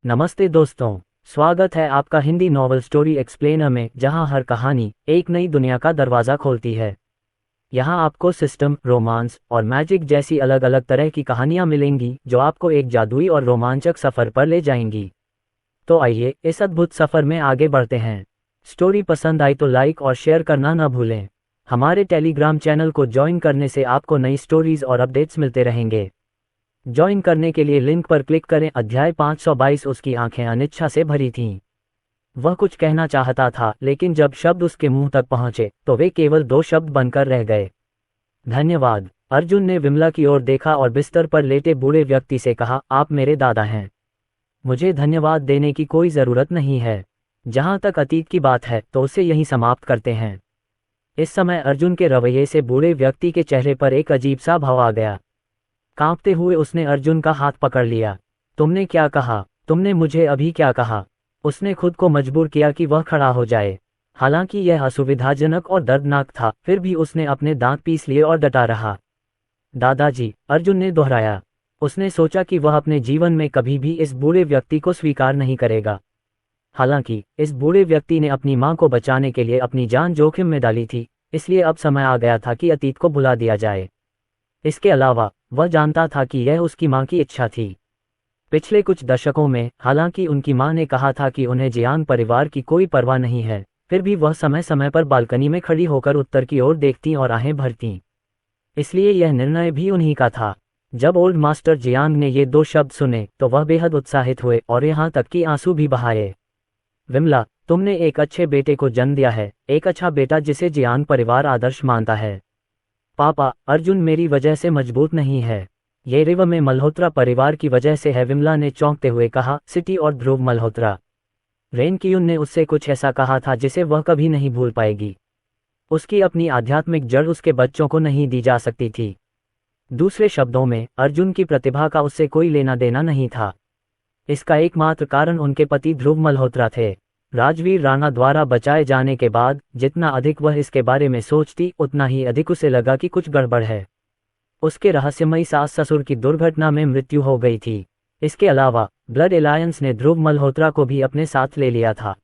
नमस्ते दोस्तों, स्वागत है आपका हिंदी नॉवल स्टोरी एक्सप्लेनर में, जहां हर कहानी एक नई दुनिया का दरवाज़ा खोलती है। यहां आपको सिस्टम, रोमांस और मैजिक जैसी अलग अलग तरह की कहानियां मिलेंगी जो आपको एक जादुई और रोमांचक सफ़र पर ले जाएंगी। तो आइए इस अद्भुत सफ़र में आगे बढ़ते हैं। स्टोरी पसंद आई तो लाइक और शेयर करना न भूलें। हमारे टेलीग्राम चैनल को ज्वाइन करने से आपको नई स्टोरीज और अपडेट्स मिलते रहेंगे। ज्वाइन करने के लिए लिंक पर क्लिक करें। अध्याय 522। उसकी आंखें अनिच्छा से भरी थीं। वह कुछ कहना चाहता था, लेकिन जब शब्द उसके मुंह तक पहुंचे तो वे केवल 2 शब्द बनकर रह गए। धन्यवाद। अर्जुन ने विमला की ओर देखा और बिस्तर पर लेटे बूढ़े व्यक्ति से कहा, आप मेरे दादा हैं। मुझे धन्यवाद देने की कोई ज़रूरत नहीं है। जहां तक अतीत की बात है तो उसे यहीं समाप्त करते हैं। इस समय अर्जुन के रवैये से बूढ़े व्यक्ति के चेहरे पर एक अजीब सा भाव आ गया। कांपते हुए उसने अर्जुन का हाथ पकड़ लिया। तुमने क्या कहा? तुमने मुझे अभी क्या कहा? उसने खुद को मजबूर किया कि वह खड़ा हो जाए। हालांकि यह असुविधाजनक और दर्दनाक था, फिर भी उसने अपने दांत पीस लिए और डटा रहा। दादाजी, अर्जुन ने दोहराया। उसने सोचा कि वह अपने जीवन में कभी भी इस बूढ़े व्यक्ति को स्वीकार नहीं करेगा। हालांकि इस बूढ़े व्यक्ति ने अपनी मां को बचाने के लिए अपनी जान जोखिम में डाली थी, इसलिए अब समय आ गया था कि अतीत को भुला दिया जाए। इसके अलावा वह जानता था कि यह उसकी मां की इच्छा थी। पिछले कुछ दशकों में, हालांकि उनकी मां ने कहा था कि उन्हें जियांग परिवार की कोई परवाह नहीं है, फिर भी वह समय समय पर बालकनी में खड़ी होकर उत्तर की ओर देखती और आहें भरती। इसलिए यह निर्णय भी उन्हीं का था। जब ओल्ड मास्टर जियांग ने ये 2 शब्द सुने तो वह बेहद उत्साहित हुए और यहाँ तक कि आंसू भी बहाए। विमला, तुमने एक अच्छे बेटे को जन्म दिया है, एक अच्छा बेटा जिसे जियांग परिवार आदर्श मानता है। पापा, अर्जुन मेरी वजह से मजबूत नहीं है, ये रिव में मल्होत्रा परिवार की वजह से है, विमला ने चौंकते हुए कहा। सिटी और ध्रुव मल्होत्रा। रेनकियुन ने उससे कुछ ऐसा कहा था जिसे वह कभी नहीं भूल पाएगी। उसकी अपनी आध्यात्मिक जड़ उसके बच्चों को नहीं दी जा सकती थी। दूसरे शब्दों में, अर्जुन की प्रतिभा का उससे कोई लेना देना नहीं था। इसका एकमात्र कारण उनके पति ध्रुव मल्होत्रा थे। राजवीर राणा द्वारा बचाए जाने के बाद जितना अधिक वह इसके बारे में सोचती, उतना ही अधिक उसे लगा कि कुछ गड़बड़ है। उसके रहस्यमयी सास ससुर की दुर्घटना में मृत्यु हो गई थी। इसके अलावा ब्लड एलायंस ने ध्रुव मल्होत्रा को भी अपने साथ ले लिया था।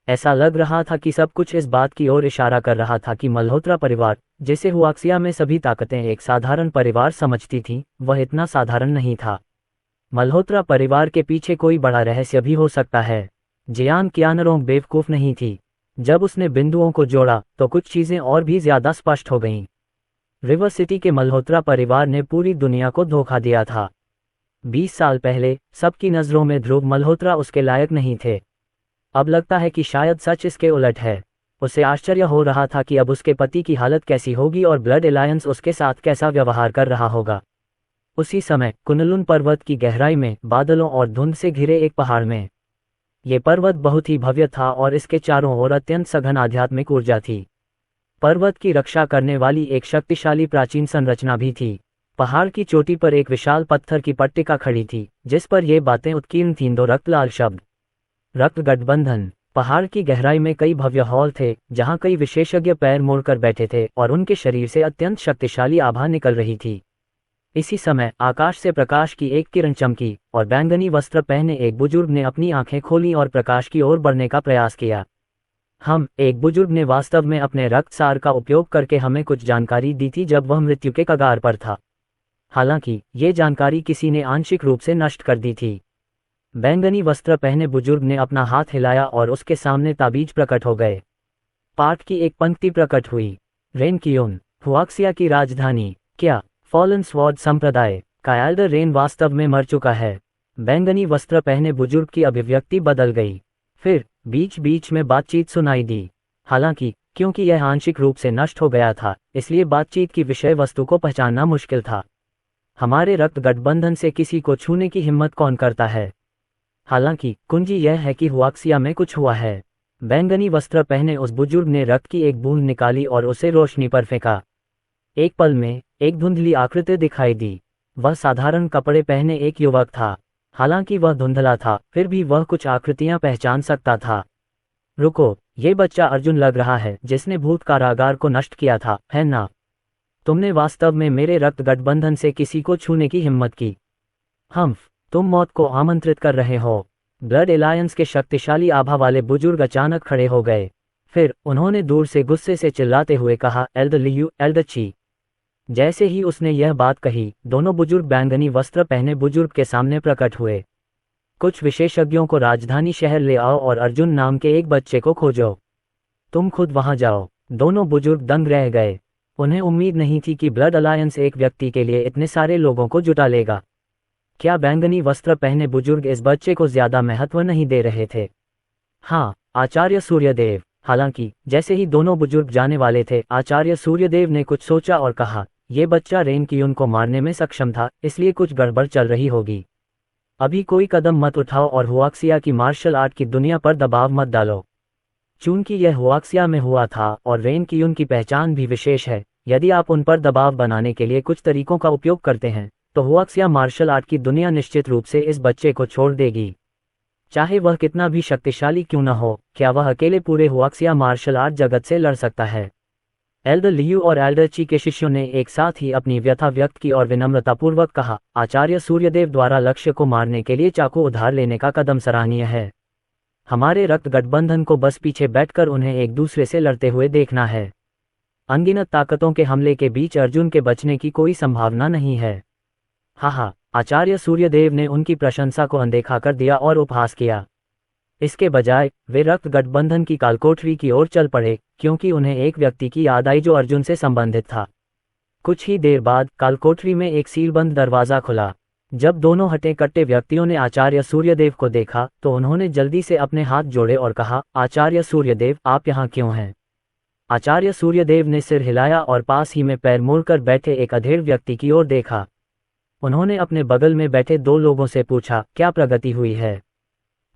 ऐसा लग रहा था कि सब कुछ इस बात की ओर इशारा कर रहा था कि मल्होत्रा परिवार, जिसे हुआक्सिया में सभी ताकतें एक साधारण परिवार समझती थीं, वह इतना साधारण नहीं था। मल्होत्रा परिवार के पीछे कोई बड़ा रहस्य भी हो सकता है। जियांग कियानरोंग बेवकूफ़ नहीं थी। जब उसने बिंदुओं को जोड़ा तो कुछ चीज़ें और भी ज़्यादा स्पष्ट हो गईं। रिवर सिटी के मल्होत्रा परिवार ने पूरी दुनिया को धोखा दिया था। 20 साल पहले सबकी नज़रों में ध्रुव मल्होत्रा उसके लायक नहीं थे। अब लगता है कि शायद सच इसके उलट है। उसे आश्चर्य हो रहा था कि अब उसके पति की हालत कैसी होगी और ब्लड एलायंस उसके साथ कैसा व्यवहार कर रहा होगा। उसी समय कुनलुन पर्वत की गहराई में, बादलों और धुंध से घिरे एक पहाड़ में, ये पर्वत बहुत ही भव्य था और इसके चारों ओर अत्यंत सघन आध्यात्मिक ऊर्जा थी। पर्वत की रक्षा करने वाली एक शक्तिशाली प्राचीन संरचना भी थी। पहाड़ की चोटी पर एक विशाल पत्थर की पट्टिका खड़ी थी, जिस पर ये बातें उत्कीर्ण थीं। 2 रक्तलाल शब्द। रक्त गठबंधन। पहाड़ की गहराई में कई भव्य हॉल थे, जहां कई विशेषज्ञ पैर मोड़कर बैठे थे और उनके शरीर से अत्यंत शक्तिशाली आभा निकल रही थी। इसी समय आकाश से प्रकाश की एक किरण चमकी और बैंगनी वस्त्र पहने एक बुजुर्ग ने अपनी आंखें खोली और प्रकाश की ओर बढ़ने का प्रयास किया। एक बुजुर्ग ने वास्तव में अपने रक्तसार का उपयोग करके हमें कुछ जानकारी दी थी जब वह मृत्यु के कगार पर था। हालांकि ये जानकारी किसी ने आंशिक रूप से नष्ट कर दी थी। बैंगनी वस्त्र पहने बुजुर्ग ने अपना हाथ हिलाया और उसके सामने ताबीज प्रकट हो गए। पाठ की एक पंक्ति प्रकट हुई। रेनकियुन, हुआक्सिया की राजधानी। क्या फॉलन स्वॉर्ड संप्रदाय का एल्डर रेन वास्तव में मर चुका है? बैंगनी वस्त्र पहने बुजुर्ग की अभिव्यक्ति बदल गई। फिर बीच बीच में बातचीत सुनाई दी। हालांकि क्योंकि यह आंशिक रूप से नष्ट हो गया था, इसलिए बातचीत की विषय वस्तु को पहचानना मुश्किल था। हमारे रक्त गठबंधन से किसी को छूने की हिम्मत कौन करता है? हालांकि कुंजी यह है कि हुआक्सिया में कुछ हुआ है। बैंगनी वस्त्र पहने उस बुजुर्ग ने रक्त की एक बूंद निकाली और उसे रोशनी पर फेंका। एक पल में एक धुंधली आकृति दिखाई दी। वह साधारण कपड़े पहने एक युवक था। हालांकि वह धुंधला था, फिर भी वह कुछ आकृतियां पहचान सकता था। रुको, ये बच्चा अर्जुन लग रहा है जिसने भूत कारागार को नष्ट किया था, है ना? तुमने वास्तव में मेरे रक्त गठबंधन से किसी को छूने की हिम्मत की। तुम मौत को आमंत्रित कर रहे हो। ब्लड एलायंस के शक्तिशाली आभा वाले बुजुर्ग अचानक खड़े हो गए। फिर उन्होंने दूर से गुस्से से चिल्लाते हुए कहा, एल्डर लियू, एल्डर ची। जैसे ही उसने यह बात कही, दोनों बुजुर्ग बैंगनी वस्त्र पहने बुजुर्ग के सामने प्रकट हुए। कुछ विशेषज्ञों को राजधानी शहर ले आओ और अर्जुन नाम के एक बच्चे को खोजो। तुम खुद वहां जाओ। दोनों बुजुर्ग दंग रह गए। उन्हें उम्मीद नहीं थी कि ब्लड अलायंस एक व्यक्ति के लिए इतने सारे लोगों को जुटा लेगा। क्या बैंगनी वस्त्र पहने बुजुर्ग इस बच्चे को ज्यादा महत्व नहीं दे रहे थे? हाँ, आचार्य सूर्यदेव। हालांकि जैसे ही दोनों बुजुर्ग जाने वाले थे, आचार्य सूर्यदेव ने कुछ सोचा और कहा, ये बच्चा रेन कियुन को मारने में सक्षम था, इसलिए कुछ गड़बड़ चल रही होगी। अभी कोई कदम मत उठाओ और हुआक्सिया की मार्शल आर्ट की दुनिया पर दबाव मत डालो। चूंकि यह हुआक्सिया में हुआ था और रेन कियुन की पहचान भी विशेष है, यदि आप उन पर दबाव बनाने के लिए कुछ तरीकों का उपयोग करते हैं तो हुआक्सिया मार्शल आर्ट की दुनिया निश्चित रूप से इस बच्चे को छोड़ देगी। चाहे वह कितना भी शक्तिशाली क्यों न हो, क्या वह अकेले पूरे हुआक्सिया मार्शल आर्ट जगत से लड़ सकता है? एल्डर लियू और एल्डर ची के शिष्यों ने एक साथ ही अपनी व्यथा व्यक्त की और विनम्रतापूर्वक कहा, आचार्य सूर्यदेव द्वारा लक्ष्य को मारने के लिए चाकू उधार लेने का कदम सराहनीय है। हमारे रक्त गठबंधन को बस पीछे बैठकर उन्हें एक दूसरे से लड़ते हुए देखना है। अनगिनत ताकतों के हमले के बीच अर्जुन के बचने की कोई संभावना नहीं है। हा, आचार्य सूर्यदेव ने उनकी प्रशंसा को अनदेखा कर दिया और उपहास किया। इसके बजाय वे रक्त गठबंधन की कालकोठरी की ओर चल पड़े, क्योंकि उन्हें एक व्यक्ति की याद आई जो अर्जुन से संबंधित था। कुछ ही देर बाद कालकोठरी में एक सीलबंद दरवाजा खुला। जब दोनों हटे कट्टे व्यक्तियों ने आचार्य सूर्यदेव को देखा तो उन्होंने जल्दी से अपने हाथ जोड़े और कहा, आचार्य सूर्यदेव, आप यहाँ क्यों हैं? आचार्य सूर्यदेव ने सिर हिलाया और पास ही में पैर मोड़कर बैठे एक अधेड़ व्यक्ति की ओर देखा। उन्होंने अपने बगल में बैठे दो लोगों से पूछा, क्या प्रगति हुई है?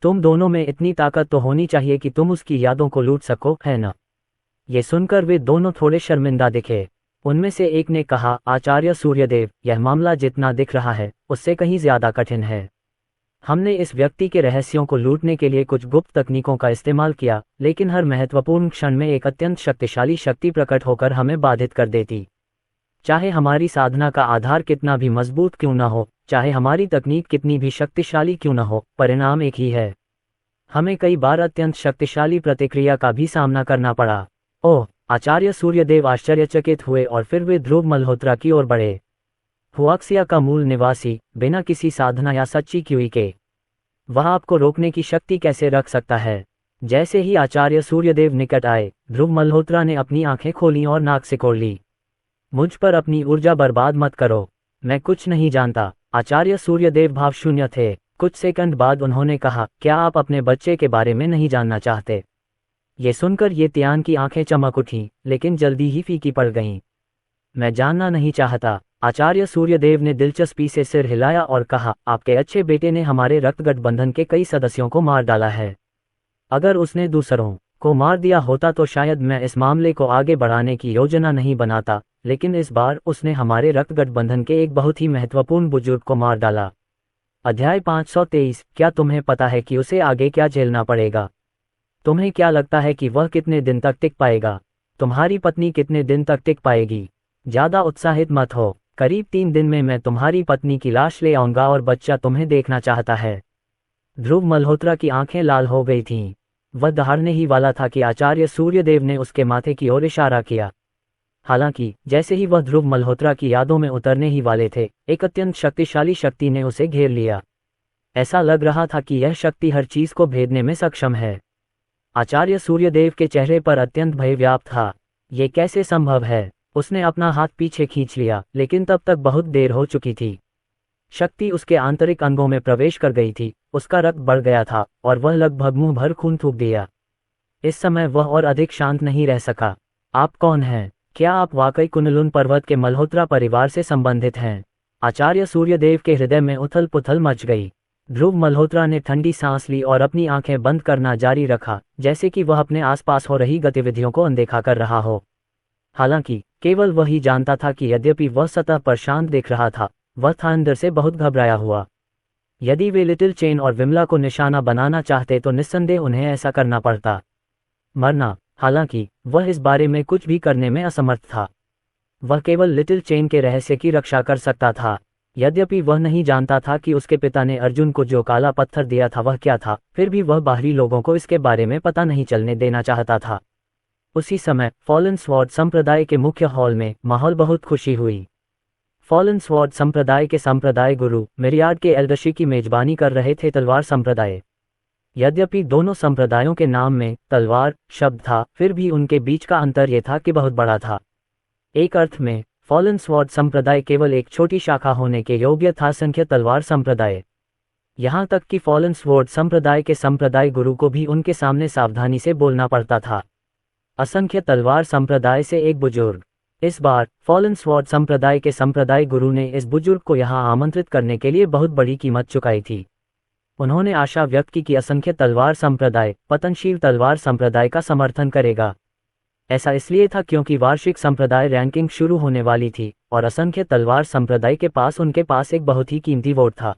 तुम दोनों में इतनी ताकत तो होनी चाहिए कि तुम उसकी यादों को लूट सको, है न? ये सुनकर वे दोनों थोड़े शर्मिंदा दिखे। उनमें से एक ने कहा, आचार्य सूर्यदेव, यह मामला जितना दिख रहा है उससे कहीं ज्यादा कठिन है। हमने इस व्यक्ति के रहस्यों को लूटने के लिए कुछ गुप्त तकनीकों का इस्तेमाल किया, लेकिन हर महत्वपूर्ण क्षण में एक अत्यंत शक्तिशाली शक्ति प्रकट होकर हमें बाधित कर देती। चाहे हमारी साधना का आधार कितना भी मजबूत क्यों न हो, चाहे हमारी तकनीक कितनी भी शक्तिशाली क्यों न हो, परिणाम एक ही है। हमें कई बार अत्यंत शक्तिशाली प्रतिक्रिया का भी सामना करना पड़ा। ओह! आचार्य सूर्यदेव आश्चर्यचकित हुए और फिर वे ध्रुव मल्होत्रा की ओर बढ़े। हुआक्सिया का मूल निवासी, बिना किसी साधना या सच्ची क्यूई के, वह आपको रोकने की शक्ति कैसे रख सकता है? जैसे ही आचार्य सूर्यदेव निकट आए, ध्रुव मल्होत्रा ने अपनी आंखें खोलीं और नाक सिकोड़ ली। मुझ पर अपनी ऊर्जा बर्बाद मत करो, मैं कुछ नहीं जानता। आचार्य सूर्यदेव भावशून्य थे। कुछ सेकंड बाद उन्होंने कहा, क्या आप अपने बच्चे के बारे में नहीं जानना चाहते? ये सुनकर ये त्यान की आंखें चमक उठीं, लेकिन जल्दी ही फीकी पड़ गईं। मैं जानना नहीं चाहता। आचार्य सूर्यदेव ने दिलचस्पी से सिर हिलाया और कहा, आपके अच्छे बेटे ने हमारे रक्त गठबंधन के कई सदस्यों को मार डाला है। अगर उसने दूसरों को मार दिया होता तो शायद मैं इस मामले को आगे बढ़ाने की योजना नहीं बनाता, लेकिन इस बार उसने हमारे रक्त गठबंधन के एक बहुत ही महत्वपूर्ण बुजुर्ग को मार डाला। अध्याय 523। क्या तुम्हें पता है कि उसे आगे क्या झेलना पड़ेगा? तुम्हें क्या लगता है कि वह कितने दिन तक टिक पाएगा? तुम्हारी पत्नी कितने दिन तक टिक पाएगी? ज्यादा उत्साहित मत हो। करीब 3 दिन में मैं तुम्हारी पत्नी की लाश ले आऊंगा और बच्चा तुम्हें देखना चाहता है। ध्रुव मल्होत्रा की आंखें लाल हो गई थीं। वह दहाड़ने ही वाला था कि आचार्य सूर्यदेव ने उसके माथे की ओर इशारा किया। हालांकि जैसे ही वह ध्रुव मल्होत्रा की यादों में उतरने ही वाले थे, एक अत्यंत शक्तिशाली शक्ति ने उसे घेर लिया। ऐसा लग रहा था कि यह शक्ति हर चीज को भेदने में सक्षम है। आचार्य सूर्यदेव के चेहरे पर अत्यंत भय व्याप्त था। ये कैसे संभव है? उसने अपना हाथ पीछे खींच लिया, लेकिन तब तक बहुत देर हो चुकी थी। शक्ति उसके आंतरिक अंगों में प्रवेश कर गई थी, उसका रक्त बढ़ गया था और वह लगभग मुंह भर खून थूक दिया। इस समय वह और अधिक शांत नहीं रह सका। आप कौन हैं? क्या आप वाकई कुनलुन पर्वत के मल्होत्रा परिवार से संबंधित हैं? आचार्य सूर्यदेव के हृदय में उथल पुथल मच गई। ध्रुव मल्होत्रा ने ठंडी सांस ली और अपनी आंखें बंद करना जारी रखा, जैसे कि वह अपने आसपास हो रही गतिविधियों को अनदेखा कर रहा हो। हालांकि केवल वही जानता था कि यद्यपि वह सतह पर शांत दिख रहा था, वह था अंदर से बहुत घबराया हुआ। यदि वे लिटिल चेन और विमला को निशाना बनाना चाहते तो निस्संदेह उन्हें ऐसा करना पड़ता। मरना। हालांकि वह इस बारे में कुछ भी करने में असमर्थ था। वह केवल लिटिल चेन के रहस्य की रक्षा कर सकता था। यद्यपि वह नहीं जानता था कि उसके पिता ने अर्जुन को जो काला पत्थर दिया था वह क्या था, फिर भी वह बाहरी लोगों को इसके बारे में पता नहीं चलने देना चाहता था। उसी समय फॉलन स्वॉर्ड संप्रदाय के मुख्य हॉल में माहौल बहुत खुशी हुई। फॉलन स्वॉर्ड संप्रदाय के संप्रदाय गुरु मिरियाड के एल्डरशी की मेजबानी कर रहे थे तलवार संप्रदाय। यद्यपि दोनों संप्रदायों के नाम में तलवार शब्द था, फिर भी उनके बीच का अंतर यह था कि बहुत बड़ा था। एक अर्थ में फॉलन स्वॉर्ड संप्रदाय केवल एक छोटी शाखा होने के योग्य था असंख्य तलवार संप्रदाय। यहाँ तक कि फॉलन स्वॉर्ड संप्रदाय के संप्रदाय गुरु को भी उनके सामने सावधानी से बोलना पड़ता था। असंख्य तलवार संप्रदाय से एक बुजुर्ग। इस बार फॉलन स्वॉर्ड संप्रदाय के संप्रदाय गुरु ने इस बुजुर्ग को यहाँ आमंत्रित करने के लिए बहुत बड़ी कीमत चुकाई थी। उन्होंने आशा व्यक्त की कि असंख्य तलवार संप्रदाय पतनशील तलवार संप्रदाय का समर्थन करेगा। ऐसा इसलिए था क्योंकि वार्षिक संप्रदाय रैंकिंग शुरू होने वाली थी और असंख्य तलवार संप्रदाय के पास उनके पास एक बहुत ही कीमती वोट था।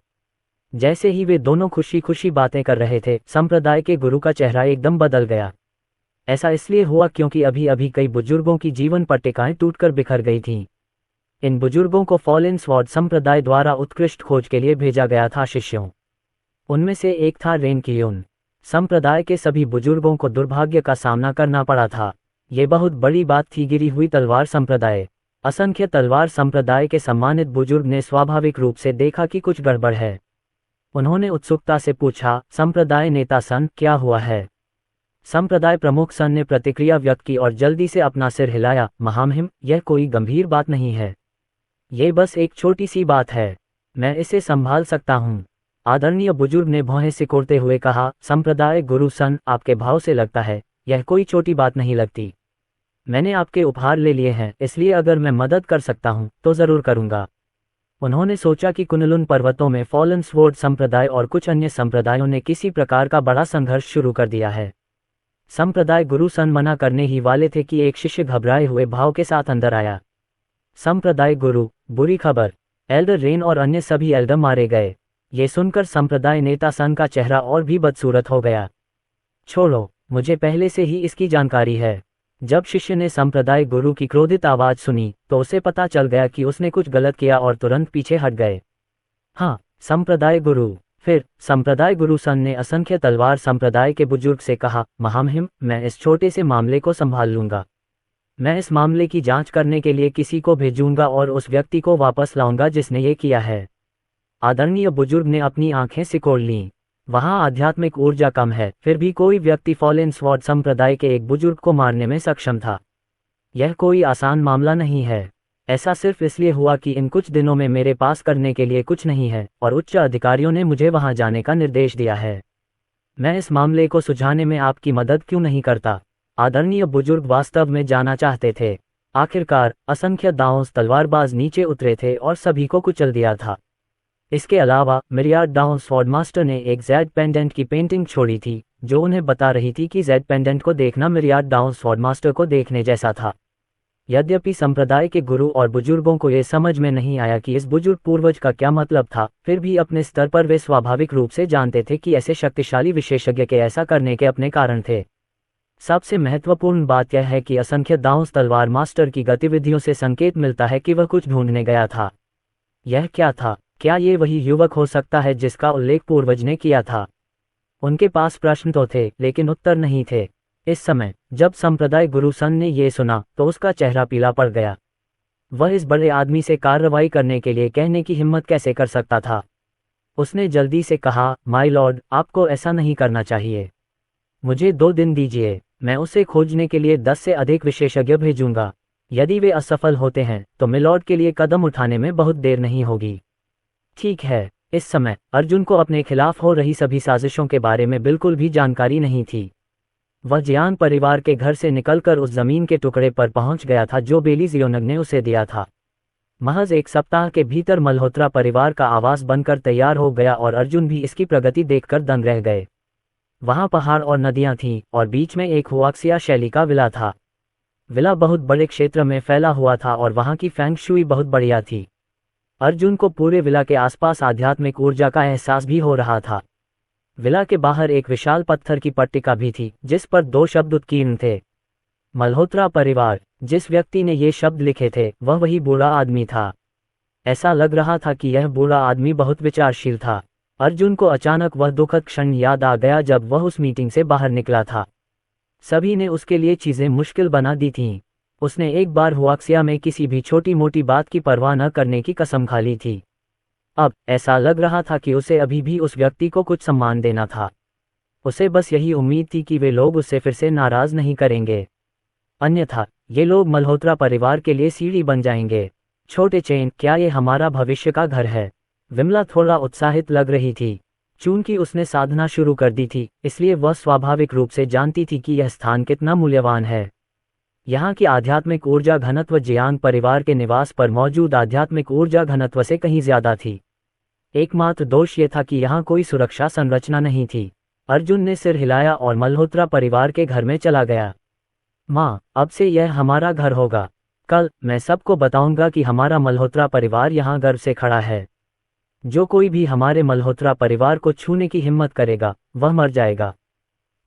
जैसे ही वे दोनों खुशी खुशी बातें कर रहे थे, संप्रदाय के गुरु का चेहरा एकदम बदल गया। ऐसा इसलिए हुआ क्योंकि अभी अभी कई बुजुर्गों की जीवन पट्टिकाएं टूटकर बिखर गई थीं। इन बुजुर्गों को फॉलन स्वॉर्ड संप्रदाय द्वारा उत्कृष्ट खोज के लिए भेजा गया था शिष्यों। उनमें से एक था रेन कियोन। संप्रदाय के सभी बुजुर्गों को दुर्भाग्य का सामना करना पड़ा था। ये बहुत बड़ी बात थी। गिरी हुई तलवार संप्रदाय। असंख्य तलवार संप्रदाय के सम्मानित बुजुर्ग ने स्वाभाविक रूप से देखा कि कुछ गड़बड़ है। उन्होंने उत्सुकता से पूछा, संप्रदाय नेता सन, क्या हुआ है? संप्रदाय प्रमुख सन ने प्रतिक्रिया व्यक्त की और जल्दी से अपना सिर हिलाया, महामहिम, यह कोई गंभीर बात नहीं है। ये बस एक छोटी सी बात है, मैं इसे संभाल सकता हूँ। आदरणीय बुजुर्ग ने भौहें सिकोड़ते हुए कहा, संप्रदाय गुरु सन, आपके भाव से लगता है यह कोई छोटी बात नहीं लगती। मैंने आपके उपहार ले लिए हैं, इसलिए अगर मैं मदद कर सकता हूँ तो जरूर करूँगा। उन्होंने सोचा कि कुनलुन पर्वतों में फॉलन स्वॉर्ड संप्रदाय और कुछ अन्य संप्रदायों ने किसी प्रकार का बड़ा संघर्ष शुरू कर दिया है। संप्रदाय गुरु सन मना करने ही वाले थे कि एक शिष्य घबराए हुए भाव के साथ अंदर आया। संप्रदाय गुरु, बुरी खबर, एल्डर रेन और अन्य सभी एल्डर मारे गए। ये सुनकर संप्रदाय नेता सन का चेहरा और भी बदसूरत हो गया। छोड़ो, मुझे पहले से ही इसकी जानकारी है। जब शिष्य ने संप्रदाय गुरु की क्रोधित आवाज सुनी तो उसे पता चल गया कि उसने कुछ गलत किया और तुरंत पीछे हट गए। हाँ, संप्रदाय गुरु। फिर संप्रदाय गुरु सन ने असंख्य तलवार संप्रदाय के बुजुर्ग से कहा, महामहिम, मैं इस छोटे से मामले को संभाल लूंगा। मैं इस मामले की जांच करने के लिए किसी को भेजूंगा और उस व्यक्ति को वापस लाऊंगा जिसने ये किया है। आदरणीय बुजुर्ग ने अपनी आंखें सिकोड़ लीं। वहां आध्यात्मिक ऊर्जा कम है, फिर भी कोई व्यक्ति फॉलन स्वॉर्ड संप्रदाय के एक बुजुर्ग को मारने में सक्षम था। यह कोई आसान मामला नहीं है। ऐसा सिर्फ इसलिए हुआ कि इन कुछ दिनों में मेरे पास करने के लिए कुछ नहीं है और उच्च अधिकारियों ने मुझे वहां जाने का निर्देश दिया है। मैं इस मामले को सुलझाने में आपकी मदद क्यों नहीं करता? आदरणीय बुजुर्ग वास्तव में जाना चाहते थे। आखिरकार असंख्य दाओस तलवारबाज नीचे उतरे थे और सभी को कुचल दिया था। इसके अलावा मिरियाड दाओ स्वॉर्ड मास्टर ने एक जेड पेंडेंट की पेंटिंग छोड़ी थी जो उन्हें बता रही थी कि जेड पेंडेंट को देखना मिरियाड दाओ स्वॉर्ड मास्टर को देखने जैसा था। यद्यपि संप्रदाय के गुरु और बुजुर्गों को यह समझ में नहीं आया कि इस बुजुर्ग पूर्वज का क्या मतलब था, फिर भी अपने स्तर पर वे स्वाभाविक रूप से जानते थे कि ऐसे शक्तिशाली विशेषज्ञ के ऐसा करने के अपने कारण थे। सबसे महत्वपूर्ण बात यह है कि असंख्य दाओस तलवार मास्टर की गतिविधियों से संकेत मिलता है कि वह कुछ ढूंढने गया था। यह क्या था? क्या ये वही युवक हो सकता है जिसका उल्लेख पूर्वज ने किया था? उनके पास प्रश्न तो थे लेकिन उत्तर नहीं थे। इस समय जब संप्रदाय गुरु सन ने ये सुना तो उसका चेहरा पीला पड़ गया। वह इस बड़े आदमी से कार्रवाई करने के लिए कहने की हिम्मत कैसे कर सकता था? उसने जल्दी से कहा, माय लॉर्ड, आपको ऐसा नहीं करना चाहिए। मुझे 2 दिन दीजिए, मैं उसे खोजने के लिए 10 से अधिक विशेषज्ञ भेजूंगा। यदि वे असफल होते हैं तो मिलॉर्ड के लिए कदम उठाने में बहुत देर नहीं होगी। ठीक है। इस समय अर्जुन को अपने खिलाफ हो रही सभी साजिशों के बारे में बिल्कुल भी जानकारी नहीं थी। वह जियान परिवार के घर से निकलकर उस जमीन के टुकड़े पर पहुंच गया था जो बेलीजियोनग ने उसे दिया था। महज 1 सप्ताह के भीतर मल्होत्रा परिवार का आवास बनकर तैयार हो गया और अर्जुन भी इसकी प्रगति देखकर दंग रह गए। वहां पहाड़ और नदियां थीं और बीच में एक हुआक्सिया शैली का विला था। विला बहुत बड़े क्षेत्र में फैला हुआ था और वहां की फेंग शुई बहुत बढ़िया थी। अर्जुन को पूरे विला के आसपास आध्यात्मिक ऊर्जा का एहसास भी हो रहा था। विला के बाहर एक विशाल पत्थर की पट्टिका भी थी जिस पर 2 शब्द उत्कीर्ण थे, मल्होत्रा परिवार। जिस व्यक्ति ने ये शब्द लिखे थे वह वही बूढ़ा आदमी था। ऐसा लग रहा था कि यह बूढ़ा आदमी बहुत विचारशील था। अर्जुन को अचानक वह दुखद क्षण याद आ गया जब वह उस मीटिंग से बाहर निकला था। सभी ने उसके लिए चीजें मुश्किल बना दी थीं। उसने एक बार हुआक्सिया में किसी भी छोटी मोटी बात की परवाह न करने की कसम खा ली थी। अब ऐसा लग रहा था कि उसे अभी भी उस व्यक्ति को कुछ सम्मान देना था। उसे बस यही उम्मीद थी कि वे लोग उससे फिर से नाराज नहीं करेंगे, अन्यथा ये लोग मल्होत्रा परिवार के लिए सीढ़ी बन जाएंगे। छोटे चेन, क्या ये हमारा भविष्य का घर है? विमला थोड़ा उत्साहित लग रही थी। चूंकि उसने साधना शुरू कर दी थी, इसलिए वह स्वाभाविक रूप से जानती थी कि यह स्थान कितना मूल्यवान है। यहाँ की आध्यात्मिक ऊर्जा घनत्व जियांग परिवार के निवास पर मौजूद आध्यात्मिक ऊर्जा घनत्व से कहीं ज्यादा थी। एकमात्र दोष ये था कि यहाँ कोई सुरक्षा संरचना नहीं थी। अर्जुन ने सिर हिलाया और मल्होत्रा परिवार के घर में चला गया। माँ, अब से यह हमारा घर होगा। कल मैं सबको बताऊंगा कि हमारा मल्होत्रा परिवार यहाँ गर्व से खड़ा है। जो कोई भी हमारे मल्होत्रा परिवार को छूने की हिम्मत करेगा, वह मर जाएगा।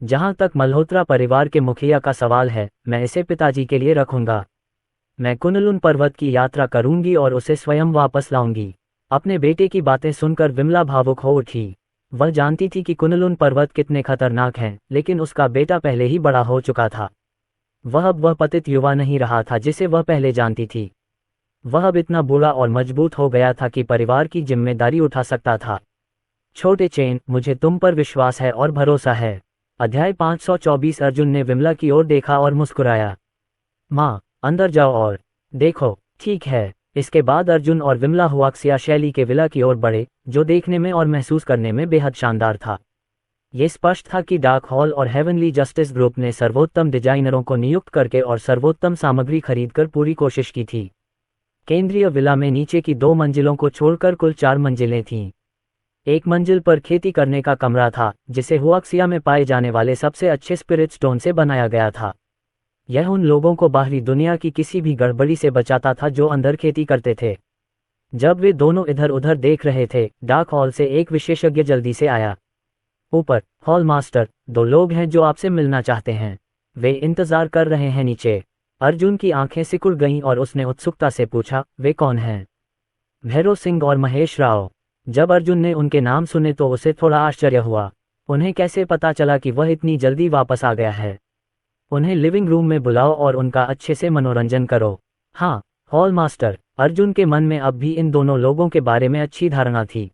जहाँ तक मल्होत्रा परिवार के मुखिया का सवाल है, मैं इसे पिताजी के लिए रखूंगा। मैं कुनलुन पर्वत की यात्रा करूंगी और उसे स्वयं वापस लाऊंगी। अपने बेटे की बातें सुनकर विमला भावुक हो उठी। वह जानती थी कि कुनलुन पर्वत कितने खतरनाक हैं, लेकिन उसका बेटा पहले ही बड़ा हो चुका था। वह पतित युवा नहीं रहा था जिसे वह पहले जानती थी। वह अब इतना बूढ़ा और मजबूत हो गया था कि परिवार की जिम्मेदारी उठा सकता था। छोटे चेन, मुझे तुम पर विश्वास है और भरोसा है। अध्याय 524। अर्जुन ने विमला की ओर देखा और मुस्कुराया। माँ, अंदर जाओ और देखो। ठीक है। इसके बाद अर्जुन और विमला हुआक्सिया शैली के विला की ओर बढ़े, जो देखने में और महसूस करने में बेहद शानदार था। ये स्पष्ट था कि डार्क हॉल और हेवनली जस्टिस ग्रुप ने सर्वोत्तम डिजाइनरों को नियुक्त करके और सर्वोत्तम सामग्री खरीदकर पूरी कोशिश की थी। केंद्रीय विला में नीचे की 2 मंजिलों को छोड़कर कुल 4 मंजिलें थीं। एक मंजिल पर खेती करने का कमरा था, जिसे हुआक्सिया में पाए जाने वाले सबसे अच्छे स्पिरिट स्टोन से बनाया गया था। यह उन लोगों को बाहरी दुनिया की किसी भी गड़बड़ी से बचाता था जो अंदर खेती करते थे। जब वे दोनों इधर उधर देख रहे थे, डार्क हॉल से एक विशेषज्ञ जल्दी से आया। ऊपर, हॉल मास्टर, 2 लोग हैं जो आपसे मिलना चाहते हैं। वे इंतजार कर रहे हैं नीचे। अर्जुन की आंखें सिकुड़ गईं और उसने उत्सुकता से पूछा, वे कौन हैं? भैरव सिंह और महेश राव। जब अर्जुन ने उनके नाम सुने तो उसे थोड़ा आश्चर्य हुआ। उन्हें कैसे पता चला कि वह इतनी जल्दी वापस आ गया है? उन्हें लिविंग रूम में बुलाओ और उनका अच्छे से मनोरंजन करो। हाँ, हॉल मास्टर। अर्जुन के मन में अब भी इन दोनों लोगों के बारे में अच्छी धारणा थी।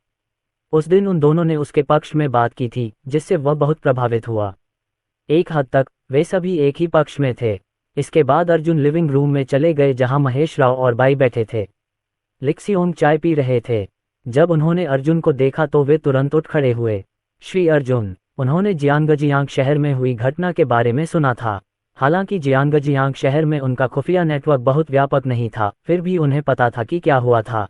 उस दिन उन दोनों ने उसके पक्ष में बात की थी, जिससे वह बहुत प्रभावित हुआ। एक हद तक वे सभी एक ही पक्ष में थे। इसके बाद अर्जुन लिविंग रूम में चले गए जहां महेश राव और बाई बैठे थे। लिक्सियोंग चाय पी रहे थे। जब उन्होंने अर्जुन को देखा तो वे तुरंत उठ खड़े हुए। श्री अर्जुन, उन्होंने जियांगजियांग शहर में हुई घटना के बारे में सुना था। हालांकि जियांगजियांग शहर में उनका खुफिया नेटवर्क बहुत व्यापक नहीं था, फिर भी उन्हें पता था कि क्या हुआ था।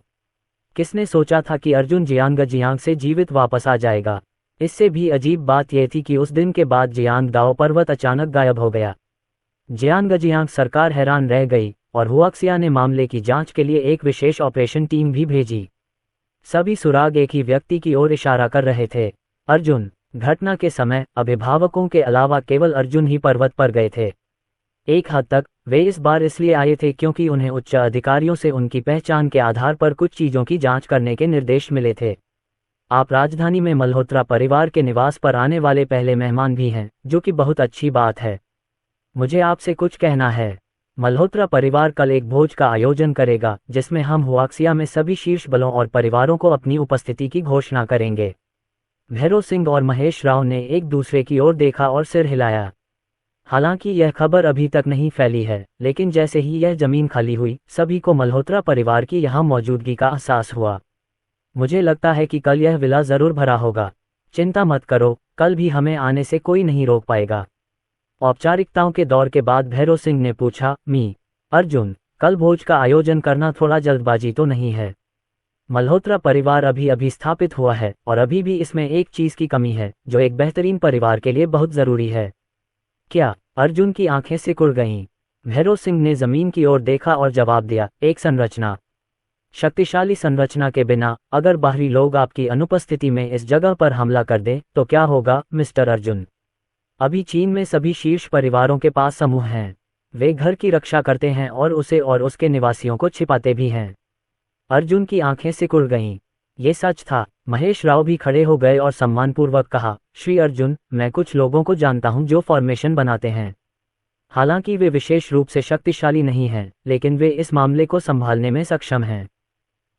किसने सोचा था कि अर्जुन जियांगजियांग से जीवित वापस आ जाएगा? इससे भी अजीब बात यह थी कि उस दिन के बाद जियांग दाओ पर्वत अचानक गायब हो गया। जियांगजियांग सरकार हैरान रह गई और हुआक्सिया ने मामले की जांच के लिए एक विशेष ऑपरेशन टीम भी भेजी। सभी सुराग एक ही व्यक्ति की ओर इशारा कर रहे थे, अर्जुन। घटना के समय अभिभावकों के अलावा केवल अर्जुन ही पर्वत पर गए थे। एक हद तक वे इस बार इसलिए आए थे क्योंकि उन्हें उच्च अधिकारियों से उनकी पहचान के आधार पर कुछ चीजों की जांच करने के निर्देश मिले थे। आप राजधानी में मल्होत्रा परिवार के निवास पर आने वाले पहले मेहमान भी हैं, जो कि बहुत अच्छी बात है। मुझे आपसे कुछ कहना है। मल्होत्रा परिवार कल एक भोज का आयोजन करेगा, जिसमें हम हुआक्सिया में सभी शीर्ष बलों और परिवारों को अपनी उपस्थिति की घोषणा करेंगे। भैरव सिंह और महेश राव ने एक दूसरे की ओर देखा और सिर हिलाया। हालांकि यह खबर अभी तक नहीं फैली है, लेकिन जैसे ही यह जमीन खाली हुई, सभी को मल्होत्रा परिवार की यहाँ मौजूदगी का एहसास हुआ। मुझे लगता है कि कल यह विला जरूर भरा होगा। चिंता मत करो, कल भी हमें आने से कोई नहीं रोक पाएगा। औपचारिकताओं के दौर के बाद भैरव सिंह ने पूछा, मी अर्जुन, कल भोज का आयोजन करना थोड़ा जल्दबाजी तो नहीं है? मल्होत्रा परिवार अभी अभी स्थापित हुआ है और अभी भी इसमें एक चीज की कमी है, जो एक बेहतरीन परिवार के लिए बहुत जरूरी है। क्या? अर्जुन की आंखें सिकुड़ गईं। भैरव सिंह ने जमीन की ओर देखा और जवाब दिया, एक संरचना। शक्तिशाली संरचना के बिना अगर बाहरी लोग आपकी अनुपस्थिति में इस जगह पर हमला कर दें तो क्या होगा, मिस्टर अर्जुन? अभी चीन में सभी शीर्ष परिवारों के पास समूह हैं। वे घर की रक्षा करते हैं और उसे और उसके निवासियों को छिपाते भी हैं। अर्जुन की आंखें सिकुड़ गईं। ये सच था। महेश राव भी खड़े हो गए और सम्मानपूर्वक कहा, श्री अर्जुन, मैं कुछ लोगों को जानता हूं जो फॉर्मेशन बनाते हैं। हालांकि वे विशेष रूप से शक्तिशाली नहीं हैं, लेकिन वे इस मामले को संभालने में सक्षम हैं।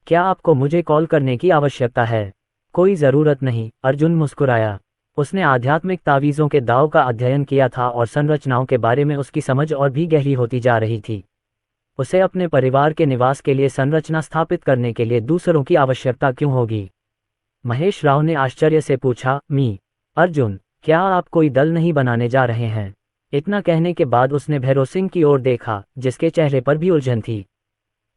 क्या आपको मुझे कॉल करने की आवश्यकता है? कोई ज़रूरत नहीं, अर्जुन मुस्कुराया। उसने आध्यात्मिक तावीज़ों के दांव का अध्ययन किया था और संरचनाओं के बारे में उसकी समझ और भी गहरी होती जा रही थी। उसे अपने परिवार के निवास के लिए संरचना स्थापित करने के लिए दूसरों की आवश्यकता क्यों होगी? महेश राव ने आश्चर्य से पूछा, अर्जुन, क्या आप कोई दल नहीं बनाने जा रहे हैं? इतना कहने के बाद उसने भैरव सिंह की ओर देखा, जिसके चेहरे पर भी उलझन थी।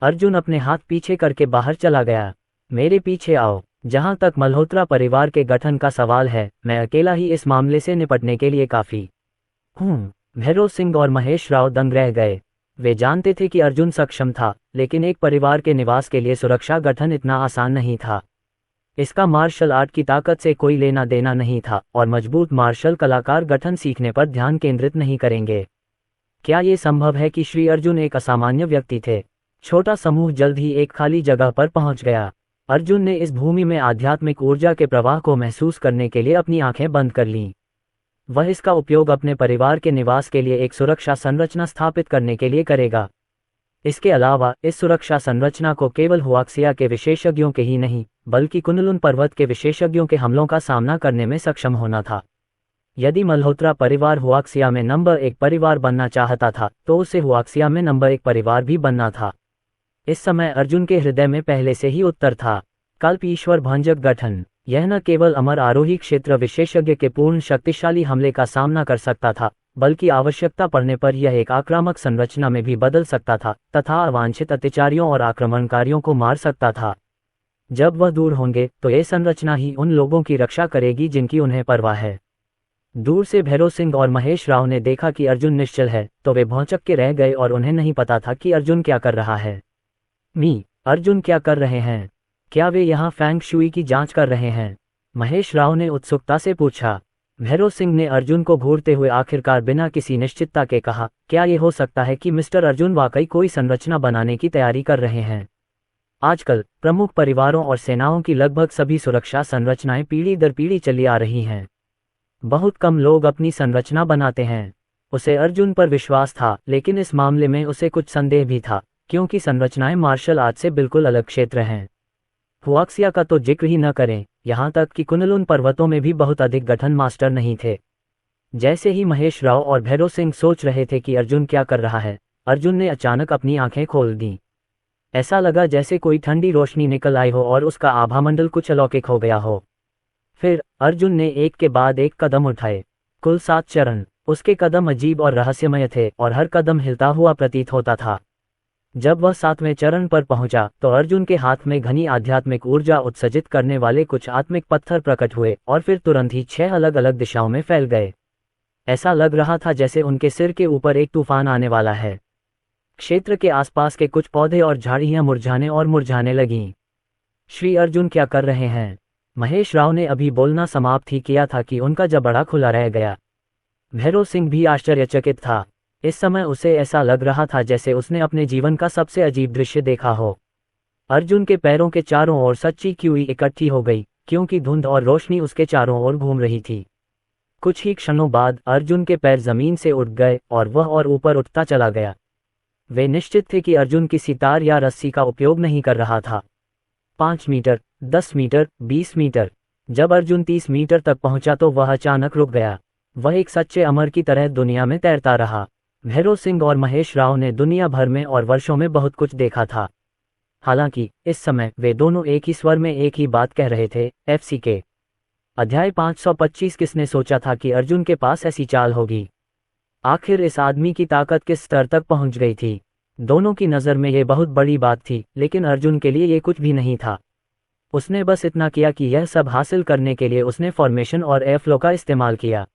अर्जुन अपने हाथ पीछे करके बाहर चला गया। मेरे पीछे आओ। जहां तक मल्होत्रा परिवार के गठन का सवाल है, मैं अकेला ही इस मामले से निपटने के लिए काफी हूं। भैरव सिंह और महेश राव दंग रह गए। वे जानते थे कि अर्जुन सक्षम था, लेकिन एक परिवार के निवास के लिए सुरक्षा गठन इतना आसान नहीं था। इसका मार्शल आर्ट की ताकत से कोई लेना देना नहीं था, और मजबूत मार्शल कलाकार गठन सीखने पर ध्यान केंद्रित नहीं करेंगे। क्या ये संभव है कि श्री अर्जुन एक असामान्य व्यक्ति थे? छोटा समूह जल्द ही एक खाली जगह पर पहुंच गया। अर्जुन ने इस भूमि में आध्यात्मिक ऊर्जा के प्रवाह को महसूस करने के लिए अपनी आंखें बंद कर लीं। वह इसका उपयोग अपने परिवार के निवास के लिए एक सुरक्षा संरचना स्थापित करने के लिए करेगा। इसके अलावा इस सुरक्षा संरचना को केवल हुआक्सिया के विशेषज्ञों के ही नहीं, बल्कि कुनलुन पर्वत के विशेषज्ञों के हमलों का सामना करने में सक्षम होना था। यदि मल्होत्रा परिवार हुआक्सिया में नंबर 1 परिवार बनना चाहता था, तो उसे हुआक्सिया में नंबर 1 परिवार भी बनना था। इस समय अर्जुन के हृदय में पहले से ही उत्तर था, कल्प ईश्वर भंजक गठन। यह न केवल अमर आरोही क्षेत्र विशेषज्ञ के पूर्ण शक्तिशाली हमले का सामना कर सकता था, बल्कि आवश्यकता पड़ने पर यह एक आक्रामक संरचना में भी बदल सकता था तथा अवांछित अत्याचारियों और आक्रमणकारियों को मार सकता था। जब वह दूर होंगे तो यह संरचना ही उन लोगों की रक्षा करेगी जिनकी उन्हें परवाह है। दूर से भैरव सिंह और महेश राव ने देखा कि अर्जुन निश्चल है, तो वे भौंचक के रह गए और उन्हें नहीं पता था कि अर्जुन क्या कर रहा है। अर्जुन क्या कर रहे हैं? क्या वे यहाँ फैंग शुई की जांच कर रहे हैं? महेश राव ने उत्सुकता से पूछा। भैरव सिंह ने अर्जुन को घूरते हुए आखिरकार बिना किसी निश्चितता के कहा, क्या ये हो सकता है कि मिस्टर अर्जुन वाकई कोई संरचना बनाने की तैयारी कर रहे हैं? आजकल प्रमुख परिवारों और सेनाओं की लगभग सभी सुरक्षा संरचनाएं पीढ़ी दर पीढ़ी चली आ रही हैं। बहुत कम लोग अपनी संरचना बनाते हैं। उसे अर्जुन पर विश्वास था, लेकिन इस मामले में उसे कुछ संदेह भी था, क्योंकि संरचनाएं मार्शल आर्ट से बिल्कुल अलग क्षेत्र हैं। हुआक्सिया का तो जिक्र ही न करें, यहाँ तक कि कुनलुन पर्वतों में भी बहुत अधिक गठन मास्टर नहीं थे। जैसे ही महेश राव और भैरव सिंह सोच रहे थे कि अर्जुन क्या कर रहा है, अर्जुन ने अचानक अपनी आंखें खोल दीं। ऐसा लगा जैसे कोई ठंडी रोशनी निकल आई हो और उसका आभामंडल कुछ अलौकिक हो गया हो। फिर अर्जुन ने एक के बाद एक कदम उठाए। कुल 7 चरण। उसके कदम अजीब और रहस्यमय थे और हर कदम हिलता हुआ प्रतीत होता था। जब वह 7वें चरण पर पहुंचा तो अर्जुन के हाथ में घनी आध्यात्मिक ऊर्जा उत्सर्जित करने वाले कुछ आत्मिक पत्थर प्रकट हुए और फिर तुरंत ही 6 अलग अलग दिशाओं में फैल गए। ऐसा लग रहा था जैसे उनके सिर के ऊपर एक तूफान आने वाला है। क्षेत्र के आसपास के कुछ पौधे और झाड़ियां मुरझाने लगीं। श्री अर्जुन क्या कर रहे हैं? महेश राव ने अभी बोलना समाप्त ही किया था कि उनका जबड़ा खुला रह गया। भैरव सिंह भी आश्चर्यचकित था। इस समय उसे ऐसा लग रहा था जैसे उसने अपने जीवन का सबसे अजीब दृश्य देखा हो। अर्जुन के पैरों के चारों ओर सच्ची क्यूई इकट्ठी हो गई, क्योंकि धुंध और रोशनी उसके चारों ओर घूम रही थी। कुछ ही क्षणों बाद अर्जुन के पैर जमीन से उठ गए और वह और ऊपर उठता चला गया। वे निश्चित थे कि अर्जुन किसी तार या रस्सी का उपयोग नहीं कर रहा था। 5 मीटर, 10 मीटर, 20 मीटर। जब अर्जुन 30 मीटर तक पहुंचा तो वह अचानक रुक गया। वह एक सच्चे अमर की तरह दुनिया में तैरता रहा। भैरव सिंह और महेश राव ने दुनिया भर में और वर्षों में बहुत कुछ देखा था। हालांकि इस समय वे दोनों एक ही स्वर में एक ही बात कह रहे थे। FCK अध्याय 525। किसने सोचा था कि अर्जुन के पास ऐसी चाल होगी? आखिर इस आदमी की ताकत किस स्तर तक पहुंच गई थी? दोनों की नज़र में ये बहुत बड़ी बात थी, लेकिन अर्जुन के लिए ये कुछ भी नहीं था। उसने बस इतना किया कि यह सब हासिल करने के लिए उसने फॉर्मेशन और एयरफ्लो का इस्तेमाल किया।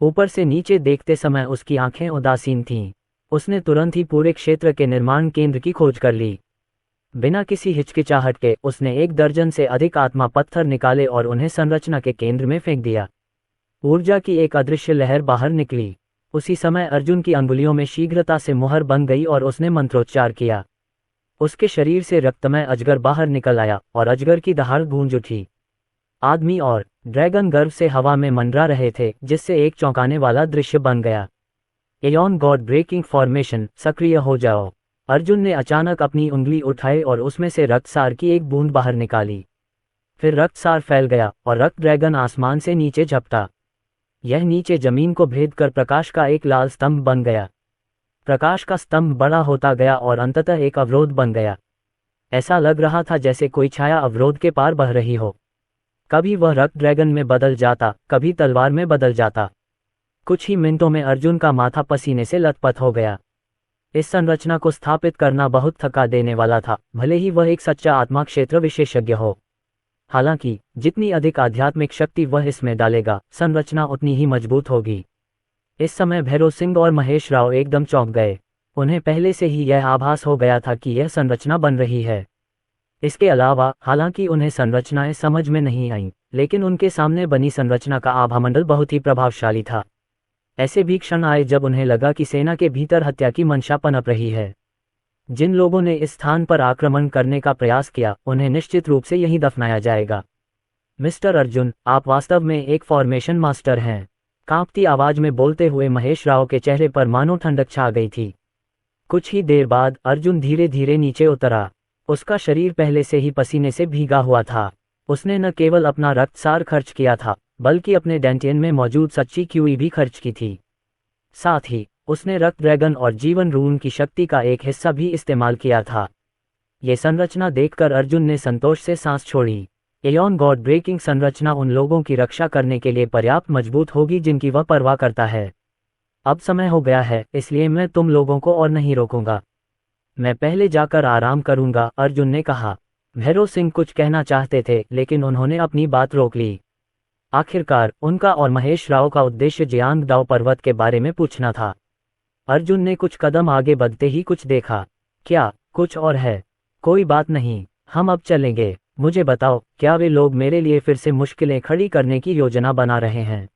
ऊपर से नीचे देखते समय उसकी आंखें उदासीन थीं। उसने तुरंत ही पूरे क्षेत्र के निर्माण केंद्र की खोज कर ली। बिना किसी हिचकिचाहट के उसने 1 दर्जन से अधिक आत्मा पत्थर निकाले और उन्हें संरचना के केंद्र में फेंक दिया। ऊर्जा की एक अदृश्य लहर बाहर निकली। उसी समय अर्जुन की अंगुलियों में शीघ्रता से मुहर बन गई और उसने मंत्रोच्चार किया। उसके शरीर से रक्तमय अजगर बाहर निकल आया और अजगर की दहाड़ गूंज उठी। आदमी और ड्रैगन गर्व से हवा में मंडरा रहे थे, जिससे एक चौंकाने वाला दृश्य बन गया। एयॉन गॉड ब्रेकिंग फॉर्मेशन, सक्रिय हो जाओ। अर्जुन ने अचानक अपनी उंगली उठाई और उसमें से रक्तसार की एक बूंद बाहर निकाली। फिर रक्तसार फैल गया और रक्त ड्रैगन आसमान से नीचे झपटा। यह नीचे जमीन को भेद कर प्रकाश का एक लाल स्तंभ बन गया। प्रकाश का स्तंभ बड़ा होता गया और अंततः एक अवरोध बन गया। ऐसा लग रहा था जैसे कोई छाया अवरोध के पार बह रही हो। कभी वह रक्त ड्रैगन में बदल जाता, कभी तलवार में बदल जाता। कुछ ही मिनटों में अर्जुन का माथा पसीने से लथपथ हो गया। इस संरचना को स्थापित करना बहुत थका देने वाला था, भले ही वह एक सच्चा आत्मा क्षेत्र विशेषज्ञ हो। हालांकि जितनी अधिक आध्यात्मिक शक्ति वह इसमें डालेगा, संरचना उतनी ही मजबूत होगी। इस समय भैरव सिंह और महेश राव एकदम चौंक गए। उन्हें पहले से ही यह आभास हो गया था कि यह संरचना बन रही है। इसके अलावा हालांकि उन्हें संरचनाएं समझ में नहीं आईं, लेकिन उनके सामने बनी संरचना का आभामंडल बहुत ही प्रभावशाली था। ऐसे भी क्षण आए जब उन्हें लगा कि सेना के भीतर हत्या की मंशा पनप रही है। जिन लोगों ने इस स्थान पर आक्रमण करने का प्रयास किया, उन्हें निश्चित रूप से यहीं दफनाया जाएगा। मिस्टर अर्जुन, आप वास्तव में एक फॉर्मेशन मास्टर हैं। कांपती आवाज में बोलते हुए महेश राव के चेहरे पर मानो ठंडक छा गई थी। कुछ ही देर बाद अर्जुन धीरे धीरे नीचे उतरा। उसका शरीर पहले से ही पसीने से भीगा हुआ था। उसने न केवल अपना रक्तसार खर्च किया था, बल्कि अपने डेंटियन में मौजूद सच्ची क्यूई भी खर्च की थी। साथ ही उसने रक्त ड्रैगन और जीवन रून की शक्ति का एक हिस्सा भी इस्तेमाल किया था। ये संरचना देखकर अर्जुन ने संतोष से सांस छोड़ी। एयॉन गॉड ब्रेकिंग संरचना उन लोगों की रक्षा करने के लिए पर्याप्त मजबूत होगी जिनकी वह परवाह करता है। अब समय हो गया है, इसलिए मैं तुम लोगों को और नहीं रोकूंगा। मैं पहले जाकर आराम करूंगा, अर्जुन ने कहा। भैरव सिंह कुछ कहना चाहते थे, लेकिन उन्होंने अपनी बात रोक ली। आखिरकार उनका और महेश राव का उद्देश्य जियांग दाओ पर्वत के बारे में पूछना था। अर्जुन ने कुछ कदम आगे बढ़ते ही कुछ देखा। क्या कुछ और है? कोई बात नहीं, हम अब चलेंगे। मुझे बताओ, क्या वे लोग मेरे लिए फिर से मुश्किलें खड़ी करने की योजना बना रहे हैं?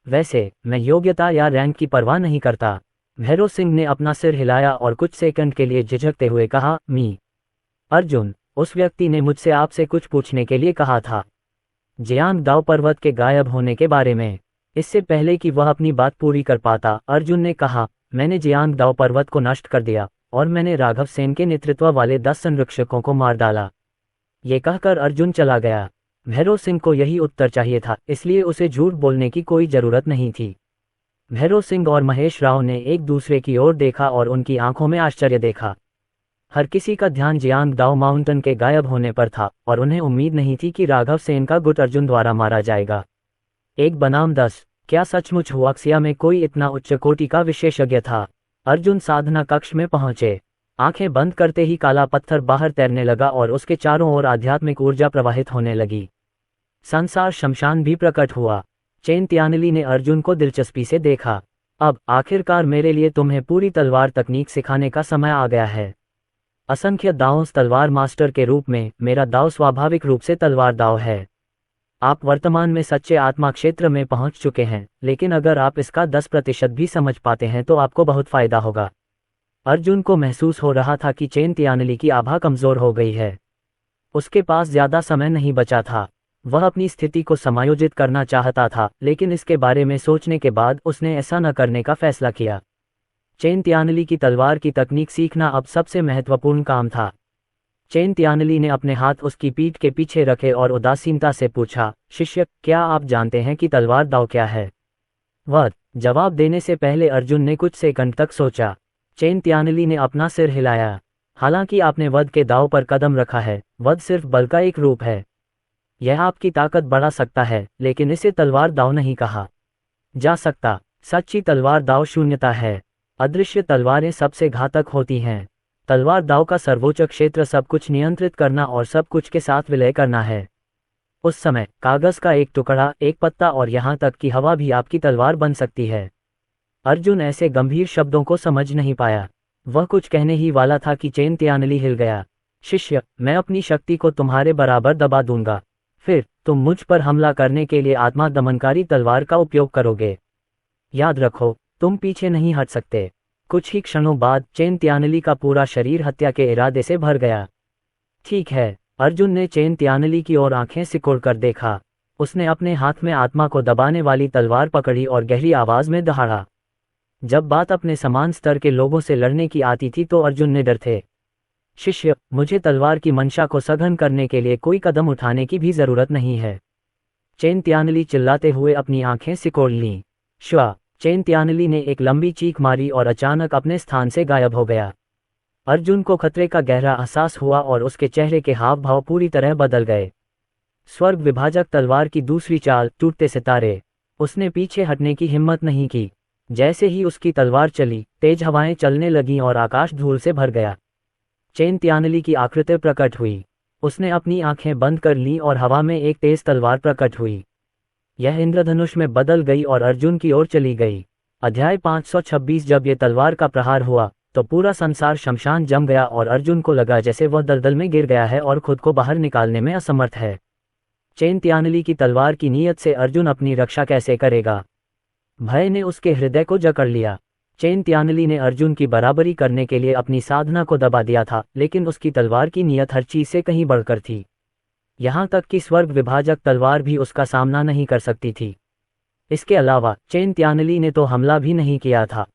वैसे मैं योग्यता या रैंक की परवाह नहीं करता। भैरव सिंह ने अपना सिर हिलाया और कुछ सेकंड के लिए झिझकते हुए कहा, मी अर्जुन, उस व्यक्ति ने मुझसे आपसे कुछ पूछने के लिए कहा था। जियांग दाओ पर्वत के गायब होने के बारे में। इससे पहले कि वह अपनी बात पूरी कर पाता, अर्जुन ने कहा, मैंने जियांग दाओ पर्वत को नष्ट कर दिया और मैंने राघव सेन के नेतृत्व वाले 10 संरक्षकों को मार डाला। ये कहकर अर्जुन चला गया। भैरव सिंह को यही उत्तर चाहिए था, इसलिए उसे झूठ बोलने की कोई जरूरत नहीं थी। भैरव सिंह और महेश राव ने एक दूसरे की ओर देखा और उनकी आंखों में आश्चर्य देखा। हर किसी का ध्यान जियांग दाओ माउंटेन के गायब होने पर था और उन्हें उम्मीद नहीं थी कि राघव सेन का गुट अर्जुन द्वारा मारा जाएगा। 1 बनाम 10, क्या सचमुच हुआक्सिया में कोई इतना उच्च कोटि का विशेषज्ञ था? अर्जुन साधना कक्ष में पहुंचे। आंखें बंद करते ही काला पत्थर बाहर तैरने लगा और उसके चारों ओर आध्यात्मिक ऊर्जा प्रवाहित होने लगी। संसार शमशान भी प्रकट हुआ। चेन त्यानली ने अर्जुन को दिलचस्पी से देखा। अब आखिरकार मेरे लिए तुम्हें पूरी तलवार तकनीक सिखाने का समय आ गया है। असंख्य दावों तलवार मास्टर के रूप में मेरा दाव स्वाभाविक रूप से तलवार दाव है। आप वर्तमान में सच्चे आत्मा क्षेत्र में पहुंच चुके हैं, लेकिन अगर आप इसका 10% भी समझ पाते हैं तो आपको बहुत फायदा होगा। अर्जुन को महसूस हो रहा था कि चेन त्यानली की आभा कमजोर हो गई है। उसके पास ज्यादा समय नहीं बचा था। वह अपनी स्थिति को समायोजित करना चाहता था, लेकिन इसके बारे में सोचने के बाद उसने ऐसा न करने का फैसला किया। चेन त्यानली की तलवार की तकनीक सीखना अब सबसे महत्वपूर्ण काम था। चेन त्यानली ने अपने हाथ उसकी पीठ के पीछे रखे और उदासीनता से पूछा, शिष्य, क्या आप जानते हैं कि तलवार दाव क्या है? वह जवाब देने से पहले अर्जुन ने कुछ सेकंड तक सोचा। चेन त्यानली ने अपना सिर हिलाया। हालांकि आपने वध के दाव पर कदम रखा है, वध सिर्फ बल का एक रूप है। यह आपकी ताकत बढ़ा सकता है, लेकिन इसे तलवार दाव नहीं कहा जा सकता। सच्ची तलवार दाव शून्यता है। अदृश्य तलवारें सबसे घातक होती हैं। तलवार दाव का सर्वोच्च क्षेत्र सब कुछ नियंत्रित करना और सब कुछ के साथ विलय करना है। उस समय कागज का एक टुकड़ा, एक पत्ता और यहाँ तक कि हवा भी आपकी तलवार बन सकती है। अर्जुन ऐसे गंभीर शब्दों को समझ नहीं पाया। वह कुछ कहने ही वाला था कि चेन त्यानली हिल गया। शिष्य, मैं अपनी शक्ति को तुम्हारे बराबर दबा दूंगा, फिर तुम मुझ पर हमला करने के लिए आत्मा दमनकारी तलवार का उपयोग करोगे। याद रखो, तुम पीछे नहीं हट सकते। कुछ ही क्षणों बाद चेन त्यानली का पूरा शरीर हत्या के इरादे से भर गया। ठीक है, अर्जुन ने चेन त्यानली की ओर आंखें सिकोड़कर देखा। उसने अपने हाथ में आत्मा को दबाने वाली तलवार पकड़ी और गहरी आवाज में दहाड़ा। जब बात अपने समान स्तर के लोगों से लड़ने की आती थी तो अर्जुन ने डर थे। शिष्य, मुझे तलवार की मंशा को सघन करने के लिए कोई कदम उठाने की भी जरूरत नहीं है। चेन त्यानली चिल्लाते हुए अपनी आंखें सिकोड़ लीं। श्वा, चेन त्यानली ने एक लंबी चीख मारी और अचानक अपने स्थान से गायब हो गया। अर्जुन को खतरे का गहरा एहसास हुआ और उसके चेहरे के हाव भाव पूरी तरह बदल गए। स्वर्ग विभाजक तलवार की दूसरी चाल, टूटते सितारे। उसने पीछे हटने की हिम्मत नहीं की। जैसे ही उसकी तलवार चली, तेज हवाएं चलने लगीं और आकाश धूल से भर गया। चेन त्यानली की आकृति प्रकट हुई। उसने अपनी आंखें बंद कर लीं और हवा में एक तेज तलवार प्रकट हुई। यह इंद्रधनुष में बदल गई और अर्जुन की ओर चली गई। अध्याय 526। जब ये तलवार का प्रहार हुआ तो पूरा संसार शमशान जम गया और अर्जुन को लगा जैसे वह दलदल में गिर गया है और खुद को बाहर निकालने में असमर्थ है। चेन त्यानली की तलवार की नीयत से अर्जुन अपनी रक्षा कैसे करेगा? भय ने उसके हृदय को जकड़ लिया। चेन त्यानली ने अर्जुन की बराबरी करने के लिए अपनी साधना को दबा दिया था, लेकिन उसकी तलवार की नीयत हर चीज से कहीं बढ़कर थी। यहाँ तक कि स्वर्ग विभाजक तलवार भी उसका सामना नहीं कर सकती थी। इसके अलावा चेन त्यानली ने तो हमला भी नहीं किया था।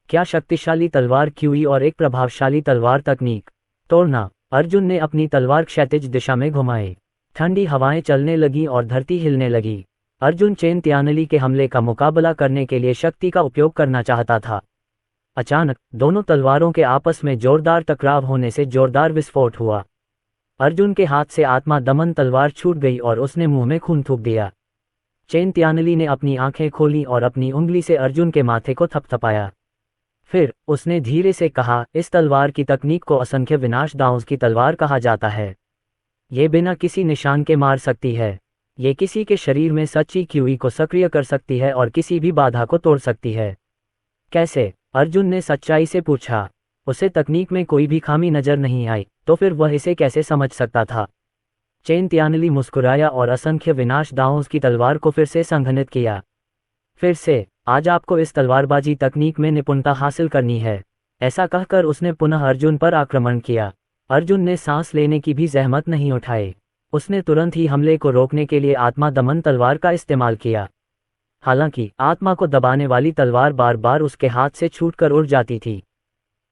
क्या शक्तिशाली तलवार क्यूई और एक प्रभावशाली तलवार तकनीक। तोड़ना। अर्जुन ने अपनी तलवार क्षैतिज दिशा में घुमाई। ठंडी हवाएं चलने लगीं और धरती हिलने लगी। अर्जुन चेन त्यानली के हमले का मुकाबला करने के लिए शक्ति का उपयोग करना चाहता था। अचानक दोनों तलवारों के आपस में जोरदार टकराव होने से जोरदार विस्फोट हुआ। अर्जुन के हाथ से आत्मा दमन तलवार छूट गई और उसने मुंह में खून थूक दिया। चेन त्यानली ने अपनी आंखें खोलीं और अपनी उंगली से अर्जुन के माथे को थपथपाया। फिर उसने धीरे से कहा, इस तलवार की तकनीक को असंख्य विनाश दांवों की तलवार कहा जाता है। ये बिना किसी निशान के मार सकती है। ये किसी के शरीर में सच्ची क्यूई को सक्रिय कर सकती है और किसी भी बाधा को तोड़ सकती है। कैसे? अर्जुन ने सच्चाई से पूछा। उसे तकनीक में कोई भी खामी नजर नहीं आई, तो फिर वह इसे कैसे समझ सकता था? चेन त्यानली मुस्कुराया और असंख्य विनाश दांवों की तलवार को फिर से संघनित किया। फिर से, आज आपको इस तलवारबाजी तकनीक में निपुणता हासिल करनी है। ऐसा कहकर उसने पुनः अर्जुन पर आक्रमण किया। अर्जुन ने सांस लेने की भी जहमत नहीं उठाई। उसने तुरंत ही हमले को रोकने के लिए आत्मा दमन तलवार का इस्तेमाल किया। हालांकि आत्मा को दबाने वाली तलवार बार बार उसके हाथ से छूटकर उड़ जाती थी।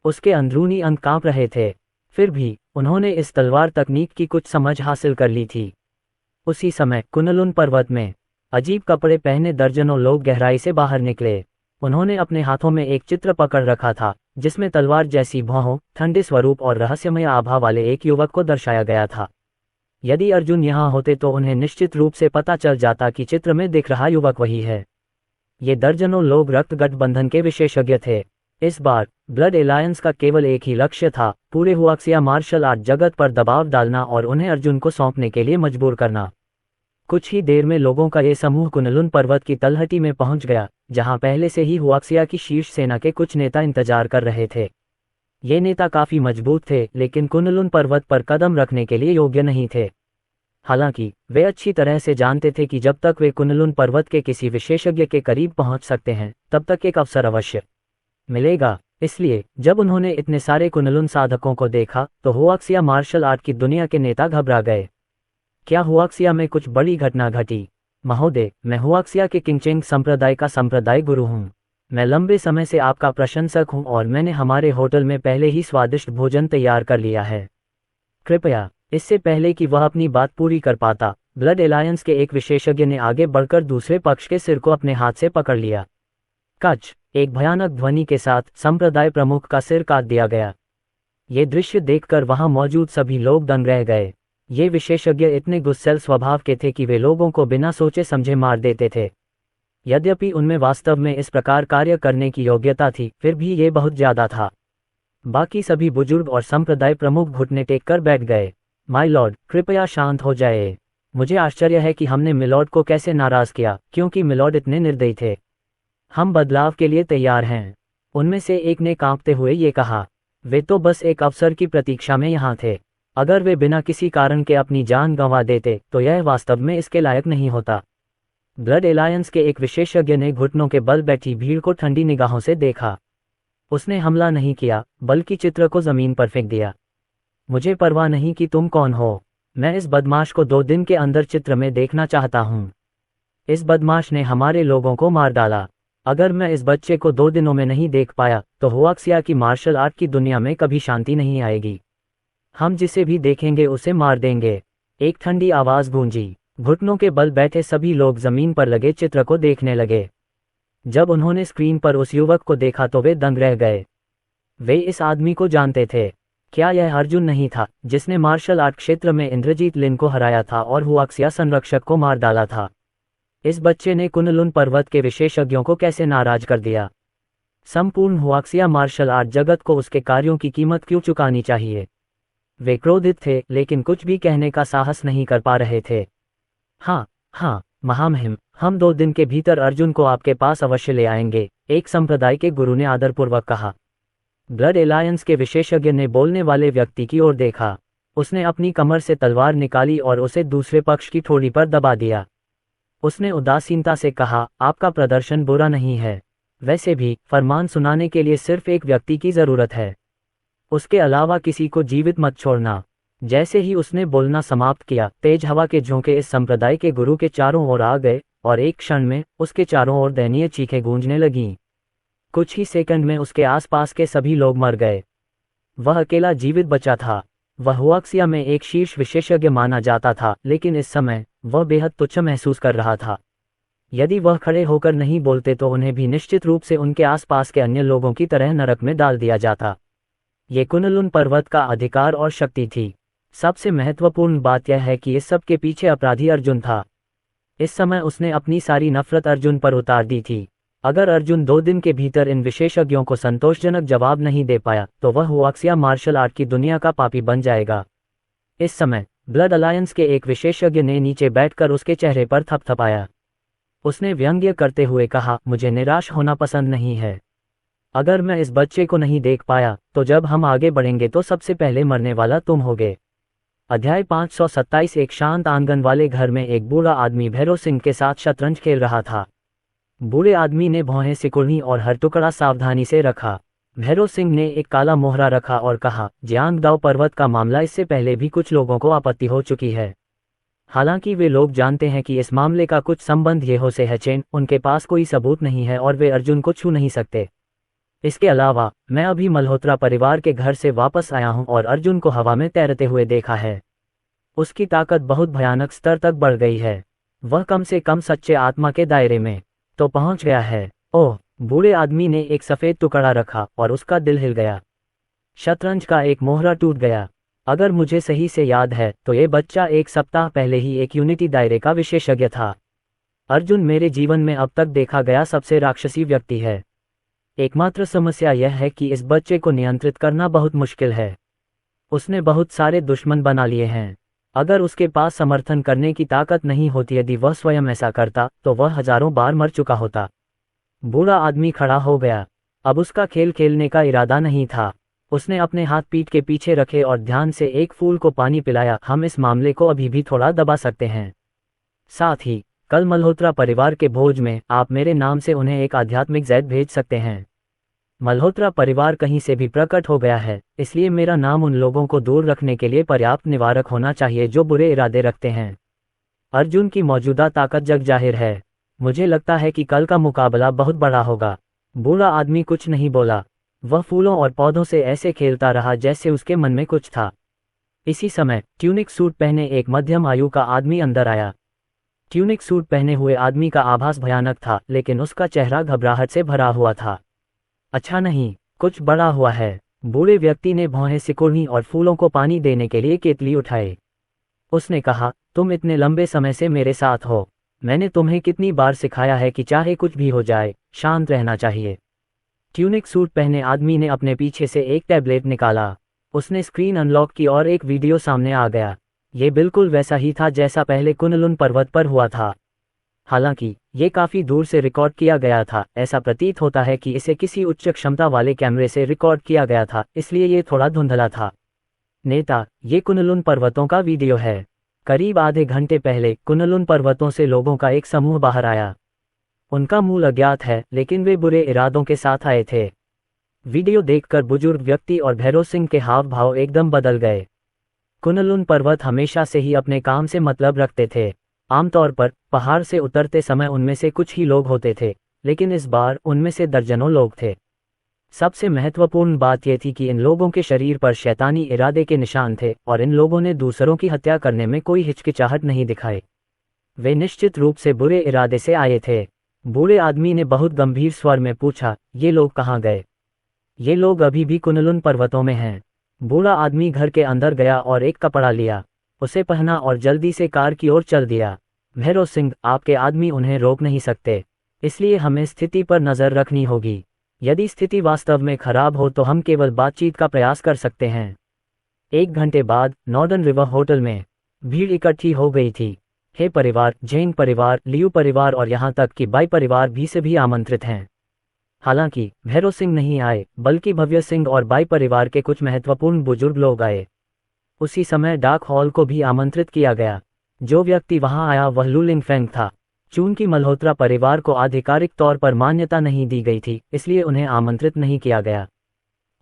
उसके अंदरूनी अंग कांप रहे थे। फिर भी उन्होंने इस तलवार तकनीक की कुछ समझ हासिल कर ली थी। उसी समय कुनलुन पर्वत में अजीब कपड़े पहने दर्जनों लोग गहराई से बाहर निकले। उन्होंने अपने हाथों में एक चित्र पकड़ रखा था, जिसमें तलवार जैसी भौहों, ठंडे स्वरूप और रहस्यमय आभा वाले एक युवक को दर्शाया गया था। यदि अर्जुन यहाँ होते तो उन्हें निश्चित रूप से पता चल जाता कि चित्र में दिख रहा युवक वही है। ये दर्जनों लोग रक्त गठबंधन के विशेषज्ञ थे। इस बार ब्लड एलायंस का केवल एक ही लक्ष्य था, पूरे हुआक्सिया मार्शल आर्ट जगत पर दबाव डालना और उन्हें अर्जुन को सौंपने के लिए मजबूर करना। कुछ ही देर में लोगों का ये समूह कुनलुन पर्वत की तलहटी में पहुंच गया, जहां पहले से ही हुआक्सिया की शीर्ष सेना के कुछ नेता इंतजार कर रहे थे। ये नेता काफी मजबूत थे, लेकिन कुनलुन पर्वत पर कदम रखने के लिए योग्य नहीं थे। हालांकि वे अच्छी तरह से जानते थे कि जब तक वे कुनलुन पर्वत के किसी विशेषज्ञ के करीब पहुंच सकते हैं, तब तक एक अवसर अवश्य मिलेगा। इसलिए जब उन्होंने इतने सारे कुनलुन साधकों को देखा तो हुआक्सिया मार्शल आर्ट की दुनिया के नेता घबरा गए। क्या हुआक्सिया में कुछ बड़ी घटना घटी? महोदय, मैं हुआक्सिया के किंगचेंग संप्रदाय का संप्रदाय गुरु हूँ। मैं लंबे समय से आपका प्रशंसक हूँ और मैंने हमारे होटल में पहले ही स्वादिष्ट भोजन तैयार कर लिया है। कृपया। इससे पहले कि वह अपनी बात पूरी कर पाता, ब्लड एलायंस के एक विशेषज्ञ ने आगे बढ़कर दूसरे पक्ष के सिर को अपने हाथ से पकड़ लिया। कच! एक भयानक ध्वनि के साथ संप्रदाय प्रमुख का सिर काट दिया गया। ये दृश्य देखकर वहां मौजूद सभी लोग दंग रह गए। ये विशेषज्ञ इतने गुस्सैल स्वभाव के थे कि वे लोगों को बिना सोचे समझे मार देते थे। यद्यपि उनमें वास्तव में इस प्रकार कार्य करने की योग्यता थी, फिर भी ये बहुत ज्यादा था। बाकी सभी बुजुर्ग और संप्रदाय प्रमुख घुटने टेक कर बैठ गए। माय लॉर्ड, कृपया शांत हो जाए। मुझे आश्चर्य है कि हमने मिलॉर्ड को कैसे नाराज किया, क्योंकि मिलॉर्ड इतने निर्दयी थे। हम बदलाव के लिए तैयार हैं। उनमें से एक ने कांपते हुए ये कहा। वे तो बस एक अवसर की प्रतीक्षा में यहाँ थे। अगर वे बिना किसी कारण के अपनी जान गंवा देते तो यह वास्तव में इसके लायक नहीं होता। ब्लड एलायंस के एक विशेषज्ञ ने घुटनों के बल बैठी भीड़ को ठंडी निगाहों से देखा। उसने हमला नहीं किया, बल्कि चित्र को जमीन पर फेंक दिया। मुझे परवाह नहीं कि तुम कौन हो, मैं इस बदमाश को 2 दिन के अंदर चित्र में देखना चाहता हूँ। इस बदमाश ने हमारे लोगों को मार डाला। अगर मैं इस बच्चे को 2 दिनों में नहीं देख पाया तो हुआक्सिया की मार्शल आर्ट की दुनिया में कभी शांति नहीं आएगी। हम जिसे भी देखेंगे उसे मार देंगे। एक ठंडी आवाज गूंजी। घुटनों के बल बैठे सभी लोग जमीन पर लगे चित्र को देखने लगे। जब उन्होंने स्क्रीन पर उस युवक को देखा तो वे दंग रह गए। वे इस आदमी को जानते थे। क्या यह अर्जुन नहीं था जिसने मार्शल आर्ट क्षेत्र में इंद्रजीत लिन को हराया था और हुआक्सिया संरक्षक को मार डाला था? इस बच्चे ने कुनलुन पर्वत के विशेषज्ञों को कैसे नाराज कर दिया? संपूर्ण हुआक्सिया मार्शल आर्ट जगत को उसके कार्यों की कीमत क्यों चुकानी चाहिए? वे क्रोधित थे लेकिन कुछ भी कहने का साहस नहीं कर पा रहे थे। हाँ महामहिम, हम 2 दिन के भीतर अर्जुन को आपके पास अवश्य ले आएंगे, एक संप्रदाय के गुरु ने आदरपूर्वक कहा। ब्लड एलायंस के विशेषज्ञ ने बोलने वाले व्यक्ति की ओर देखा। उसने अपनी कमर से तलवार निकाली और उसे दूसरे पक्ष की ठोड़ी पर दबा दिया। उसने उदासीनता से कहा, आपका प्रदर्शन बुरा नहीं है, वैसे भी फरमान सुनाने के लिए सिर्फ एक व्यक्ति की जरूरत है, उसके अलावा किसी को जीवित मत छोड़ना। जैसे ही उसने बोलना समाप्त किया, तेज हवा के झोंके इस संप्रदाय के गुरु के चारों ओर आ गए और एक क्षण में उसके चारों ओर दयनीय चीखें गूंजने लगीं। कुछ ही सेकंड में उसके आसपास के सभी लोग मर गए। वह अकेला जीवित बचा था। वह हुआक्सिया में एक शीर्ष विशेषज्ञ माना जाता था, लेकिन इस समय वह बेहद तुच्छ महसूस कर रहा था। यदि वह खड़े होकर नहीं बोलते तो उन्हें भी निश्चित रूप से उनके आसपास के अन्य लोगों की तरह नरक में डाल दिया जाता। ये कुनलुन पर्वत का अधिकार और शक्ति थी। सबसे महत्वपूर्ण बात यह है कि इस सब के पीछे अपराधी अर्जुन था। इस समय उसने अपनी सारी नफरत अर्जुन पर उतार दी थी। अगर अर्जुन 2 दिन के भीतर इन विशेषज्ञों को संतोषजनक जवाब नहीं दे पाया तो वह हुआक्सिया मार्शल आर्ट की दुनिया का पापी बन जाएगा। इस समय ब्लड अलायंस के एक विशेषज्ञ ने नीचे बैठकर उसके चेहरे पर थपथपाया। उसने व्यंग्य करते हुए कहा, मुझे निराश होना पसंद नहीं है। अगर मैं इस बच्चे को नहीं देख पाया तो जब हम आगे बढ़ेंगे तो सबसे पहले मरने वाला तुम होगे। अध्याय 527। एक शांत आंगन वाले घर में एक बूढ़ा आदमी भैरव सिंह के साथ शतरंज खेल रहा था। बूढ़े आदमी ने भौहें सिकुड़नी और हर टुकड़ा सावधानी से रखा। भैरव सिंह ने एक काला मोहरा रखा और कहा, जियांगदाओ पर्वत का मामला, इससे पहले भी कुछ लोगों को आपत्ति हो चुकी है। हालांकि वे लोग जानते हैं कि इस मामले का कुछ संबंध येहो से है चेन, उनके पास कोई सबूत नहीं है और वे अर्जुन को छू नहीं सकते। इसके अलावा मैं अभी मल्होत्रा परिवार के घर से वापस आया हूं और अर्जुन को हवा में तैरते हुए देखा है। उसकी ताकत बहुत भयानक स्तर तक बढ़ गई है। वह कम से कम सच्चे आत्मा के दायरे में तो पहुंच गया है। ओह! बूढ़े आदमी ने एक सफेद टुकड़ा रखा और उसका दिल हिल गया। शतरंज का एक मोहरा टूट गया। अगर मुझे सही से याद है तो ये बच्चा 1 सप्ताह पहले ही एक यूनिटी दायरे का विशेषज्ञ था। अर्जुन मेरे जीवन में अब तक देखा गया सबसे राक्षसी व्यक्ति है। एकमात्र समस्या यह है कि इस बच्चे को नियंत्रित करना बहुत मुश्किल है। उसने बहुत सारे दुश्मन बना लिए हैं। अगर उसके पास समर्थन करने की ताकत नहीं होती, यदि वह स्वयं ऐसा करता तो वह हजारों बार मर चुका होता। बूढ़ा आदमी खड़ा हो गया। अब उसका खेल खेलने का इरादा नहीं था। उसने अपने हाथ पीठ के पीछे रखे और ध्यान से एक फूल को पानी पिलाया। हम इस मामले को अभी भी थोड़ा दबा सकते हैं। साथ ही कल मल्होत्रा परिवार के भोज में आप मेरे नाम से उन्हें एक आध्यात्मिक जैद भेज सकते हैं। मल्होत्रा परिवार कहीं से भी प्रकट हो गया है, इसलिए मेरा नाम उन लोगों को दूर रखने के लिए पर्याप्त निवारक होना चाहिए जो बुरे इरादे रखते हैं। अर्जुन की मौजूदा ताकत जग जाहिर है। मुझे लगता है कि कल का मुकाबला बहुत बड़ा होगा। बूढ़ा आदमी कुछ नहीं बोला। वह फूलों और पौधों से ऐसे खेलता रहा जैसे उसके मन में कुछ था। इसी समय ट्यूनिक सूट पहने एक मध्यम आयु का आदमी अंदर आया। ट्यूनिक सूट पहने हुए आदमी का आभास भयानक था, लेकिन उसका चेहरा घबराहट से भरा हुआ था। अच्छा नहीं, कुछ बड़ा हुआ है। बूढ़े व्यक्ति ने भौहें सिकुड़नी और फूलों को पानी देने के लिए केतली उठाए। उसने कहा, तुम इतने लंबे समय से मेरे साथ हो। मैंने तुम्हें कितनी बार सिखाया है कि चाहे कुछ भी हो जाए, शांत रहना चाहिए। ट्यूनिक सूट पहने आदमी ने अपने पीछे से एक टैबलेट निकाला। उसने स्क्रीन अनलॉक की और एक वीडियो सामने आ गया। ये बिल्कुल वैसा ही था जैसा पहले कुनलुन पर्वत पर हुआ था। हालांकि ये काफी दूर से रिकॉर्ड किया गया था। ऐसा प्रतीत होता है कि इसे किसी उच्च क्षमता वाले कैमरे से रिकॉर्ड किया गया था, इसलिए ये थोड़ा धुंधला था। नेता, ये कुनलुन पर्वतों का वीडियो है। करीब आधे घंटे पहले कुनलुन पर्वतों से लोगों का एक समूह बाहर आया। उनका मूल अज्ञात है, लेकिन वे बुरे इरादों के साथ आए थे। वीडियो देखकर बुजुर्ग व्यक्ति और भैरव सिंह के हाव भाव एकदम बदल गए। कुनलुन पर्वत हमेशा से ही अपने काम से मतलब रखते थे। आमतौर पर पहाड़ से उतरते समय उनमें से कुछ ही लोग होते थे, लेकिन इस बार उनमें से दर्जनों लोग थे। सबसे महत्वपूर्ण बात यह थी कि इन लोगों के शरीर पर शैतानी इरादे के निशान थे और इन लोगों ने दूसरों की हत्या करने में कोई हिचकिचाहट नहीं दिखाई। वे निश्चित रूप से बुरे इरादे से आए थे। बूढ़े आदमी ने बहुत गंभीर स्वर में पूछा, ये लोग कहाँ गए? ये लोग अभी भी कुनलुन पर्वतों में हैं। बूढ़ा आदमी घर के अंदर गया और एक कपड़ा लिया, उसे पहना और जल्दी से कार की ओर चल दिया। भैरव सिंह, आपके आदमी उन्हें रोक नहीं सकते, इसलिए हमें स्थिति पर नजर रखनी होगी। यदि स्थिति वास्तव में खराब हो तो हम केवल बातचीत का प्रयास कर सकते हैं। 1 घंटे बाद नॉर्दर्न रिवर होटल में भीड़ इकट्ठी हो गई थी। हे परिवार, जैन परिवार, लियू परिवार और यहाँ तक कि बाई परिवार भी सभी आमंत्रित हैं। हालांकि भैरव सिंह नहीं आए, बल्कि भव्य सिंह और बाई परिवार के कुछ महत्वपूर्ण बुजुर्ग लोग आए। उसी समय डाक हॉल को भी आमंत्रित किया गया। जो व्यक्ति वहां आया वह लू लिंगफेंग था। चूंकि मल्होत्रा परिवार को आधिकारिक तौर पर मान्यता नहीं दी गई थी, इसलिए उन्हें आमंत्रित नहीं किया गया।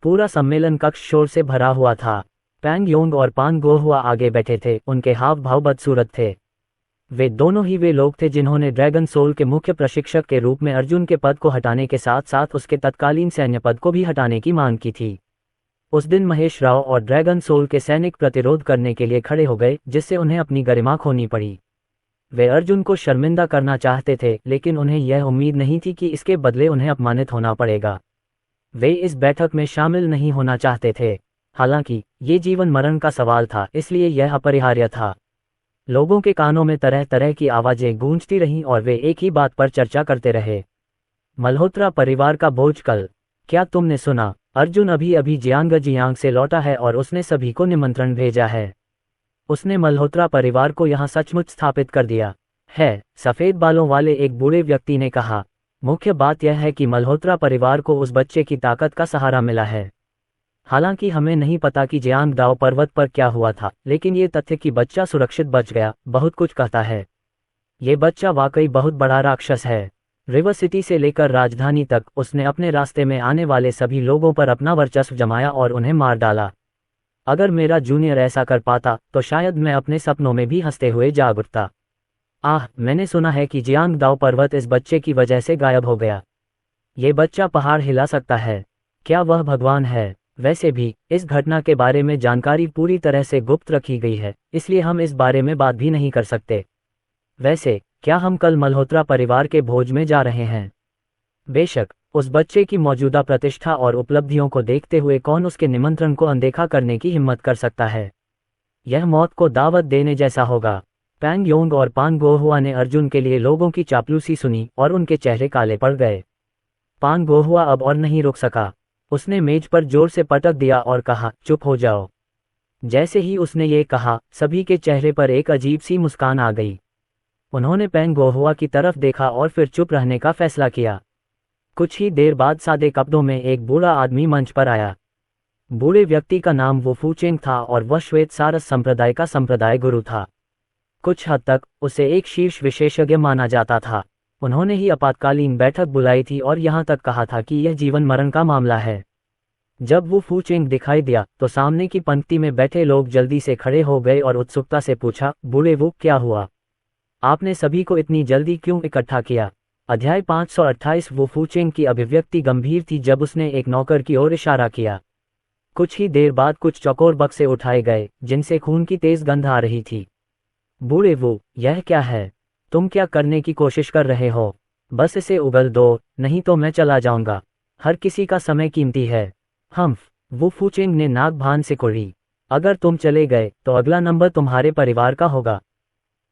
पूरा सम्मेलन कक्ष शोर से भरा हुआ था। पैंग योंग और पान गोहुआ आगे बैठे थे, उनके हाव भाव बदसूरत थे। वे दोनों ही वे लोग थे जिन्होंने ड्रैगन सोल के मुख्य प्रशिक्षक के रूप में अर्जुन के पद को हटाने के साथ साथ उसके तत्कालीन सैन्य पद को भी हटाने की मांग की थी। उस दिन महेश राव और ड्रैगन सोल के सैनिक प्रतिरोध करने के लिए खड़े हो गए, जिससे उन्हें अपनी गरिमा खोनी पड़ी। वे अर्जुन को शर्मिंदा करना चाहते थे, लेकिन उन्हें यह उम्मीद नहीं थी कि इसके बदले उन्हें अपमानित होना पड़ेगा। वे इस बैठक में शामिल नहीं होना चाहते थे। हालांकि ये जीवन मरण का सवाल था, इसलिए यह अपरिहार्य था। लोगों के कानों में तरह तरह की आवाजें गूंजती रहीं और वे एक ही बात पर चर्चा करते रहे। मल्होत्रा परिवार का भोज कल। क्या तुमने सुना? अर्जुन अभी अभी जियांग से लौटा है और उसने सभी को निमंत्रण भेजा है। उसने मल्होत्रा परिवार को यहाँ सचमुच स्थापित कर दिया है, सफेद बालों वाले एक बूढ़े व्यक्ति ने कहा। मुख्य बात यह है कि मल्होत्रा परिवार को उस बच्चे की ताकत का सहारा मिला है। हालांकि हमें नहीं पता कि जियांग दाओ पर्वत पर क्या हुआ था, लेकिन ये तथ्य कि बच्चा सुरक्षित बच गया बहुत कुछ कहता है। ये बच्चा वाकई बहुत बड़ा राक्षस है। रिवर सिटी से लेकर राजधानी तक उसने अपने रास्ते में आने वाले सभी लोगों पर अपना वर्चस्व जमाया और उन्हें मार डाला। अगर मेरा जूनियर ऐसा कर पाता तो शायद मैं अपने सपनों में भी हंसते हुए जाग उठता। मैंने सुना है कि जियांग दाओ पर्वत इस बच्चे की वजह से गायब हो गया। ये बच्चा पहाड़ हिला सकता है। क्या वह भगवान है? वैसे भी इस घटना के बारे में जानकारी पूरी तरह से गुप्त रखी गई है, इसलिए हम इस बारे में बात भी नहीं कर सकते। वैसे क्या हम कल मल्होत्रा परिवार के भोज में जा रहे हैं? बेशक, उस बच्चे की मौजूदा प्रतिष्ठा और उपलब्धियों को देखते हुए कौन उसके निमंत्रण को अनदेखा करने की हिम्मत कर सकता है? यह मौत को दावत देने जैसा होगा। पैंग योंग और पान गोहुआ ने अर्जुन के लिए लोगों की चापलूसी सुनी और उनके चेहरे काले पड़ गए। पान गोहुआ अब और नहीं रुक सका। उसने मेज पर जोर से पटक दिया और कहा, चुप हो जाओ। जैसे ही उसने ये कहा, सभी के चेहरे पर एक अजीब सी मुस्कान आ गई। उन्होंने पैंग गोहुआ की तरफ देखा और फिर चुप रहने का फैसला किया। कुछ ही देर बाद सादे कपड़ों में एक बूढ़ा आदमी मंच पर आया। बूढ़े व्यक्ति का नाम वो फूचेंग था और वह श्वेत सारस संप्रदाय का संप्रदाय गुरु था। कुछ हद तक उसे एक शीर्ष विशेषज्ञ माना जाता था। उन्होंने ही आपातकालीन बैठक बुलाई थी और यहाँ तक कहा था कि यह जीवन मरण का मामला है। जब वो फूचेंग दिखाई दिया तो सामने की पंक्ति में बैठे लोग जल्दी से खड़े हो गए और उत्सुकता से पूछा, बूढ़े वो क्या हुआ? आपने सभी को इतनी जल्दी क्यों इकट्ठा किया? अध्याय 528। वो फूचेंग की अभिव्यक्ति गंभीर थी जब उसने एक नौकर की ओर इशारा किया। कुछ ही देर बाद कुछ चौकोर बक्से उठाए गए जिनसे खून की तेज गंध आ रही थी। बूढ़े वो, यह क्या है? तुम क्या करने की कोशिश कर रहे हो? बस इसे उगल दो, नहीं तो मैं चला जाऊंगा। हर किसी का समय कीमती है। वो फूचेंग ने नाक भान से कुड़ी। अगर तुम चले गए तो अगला नंबर तुम्हारे परिवार का होगा।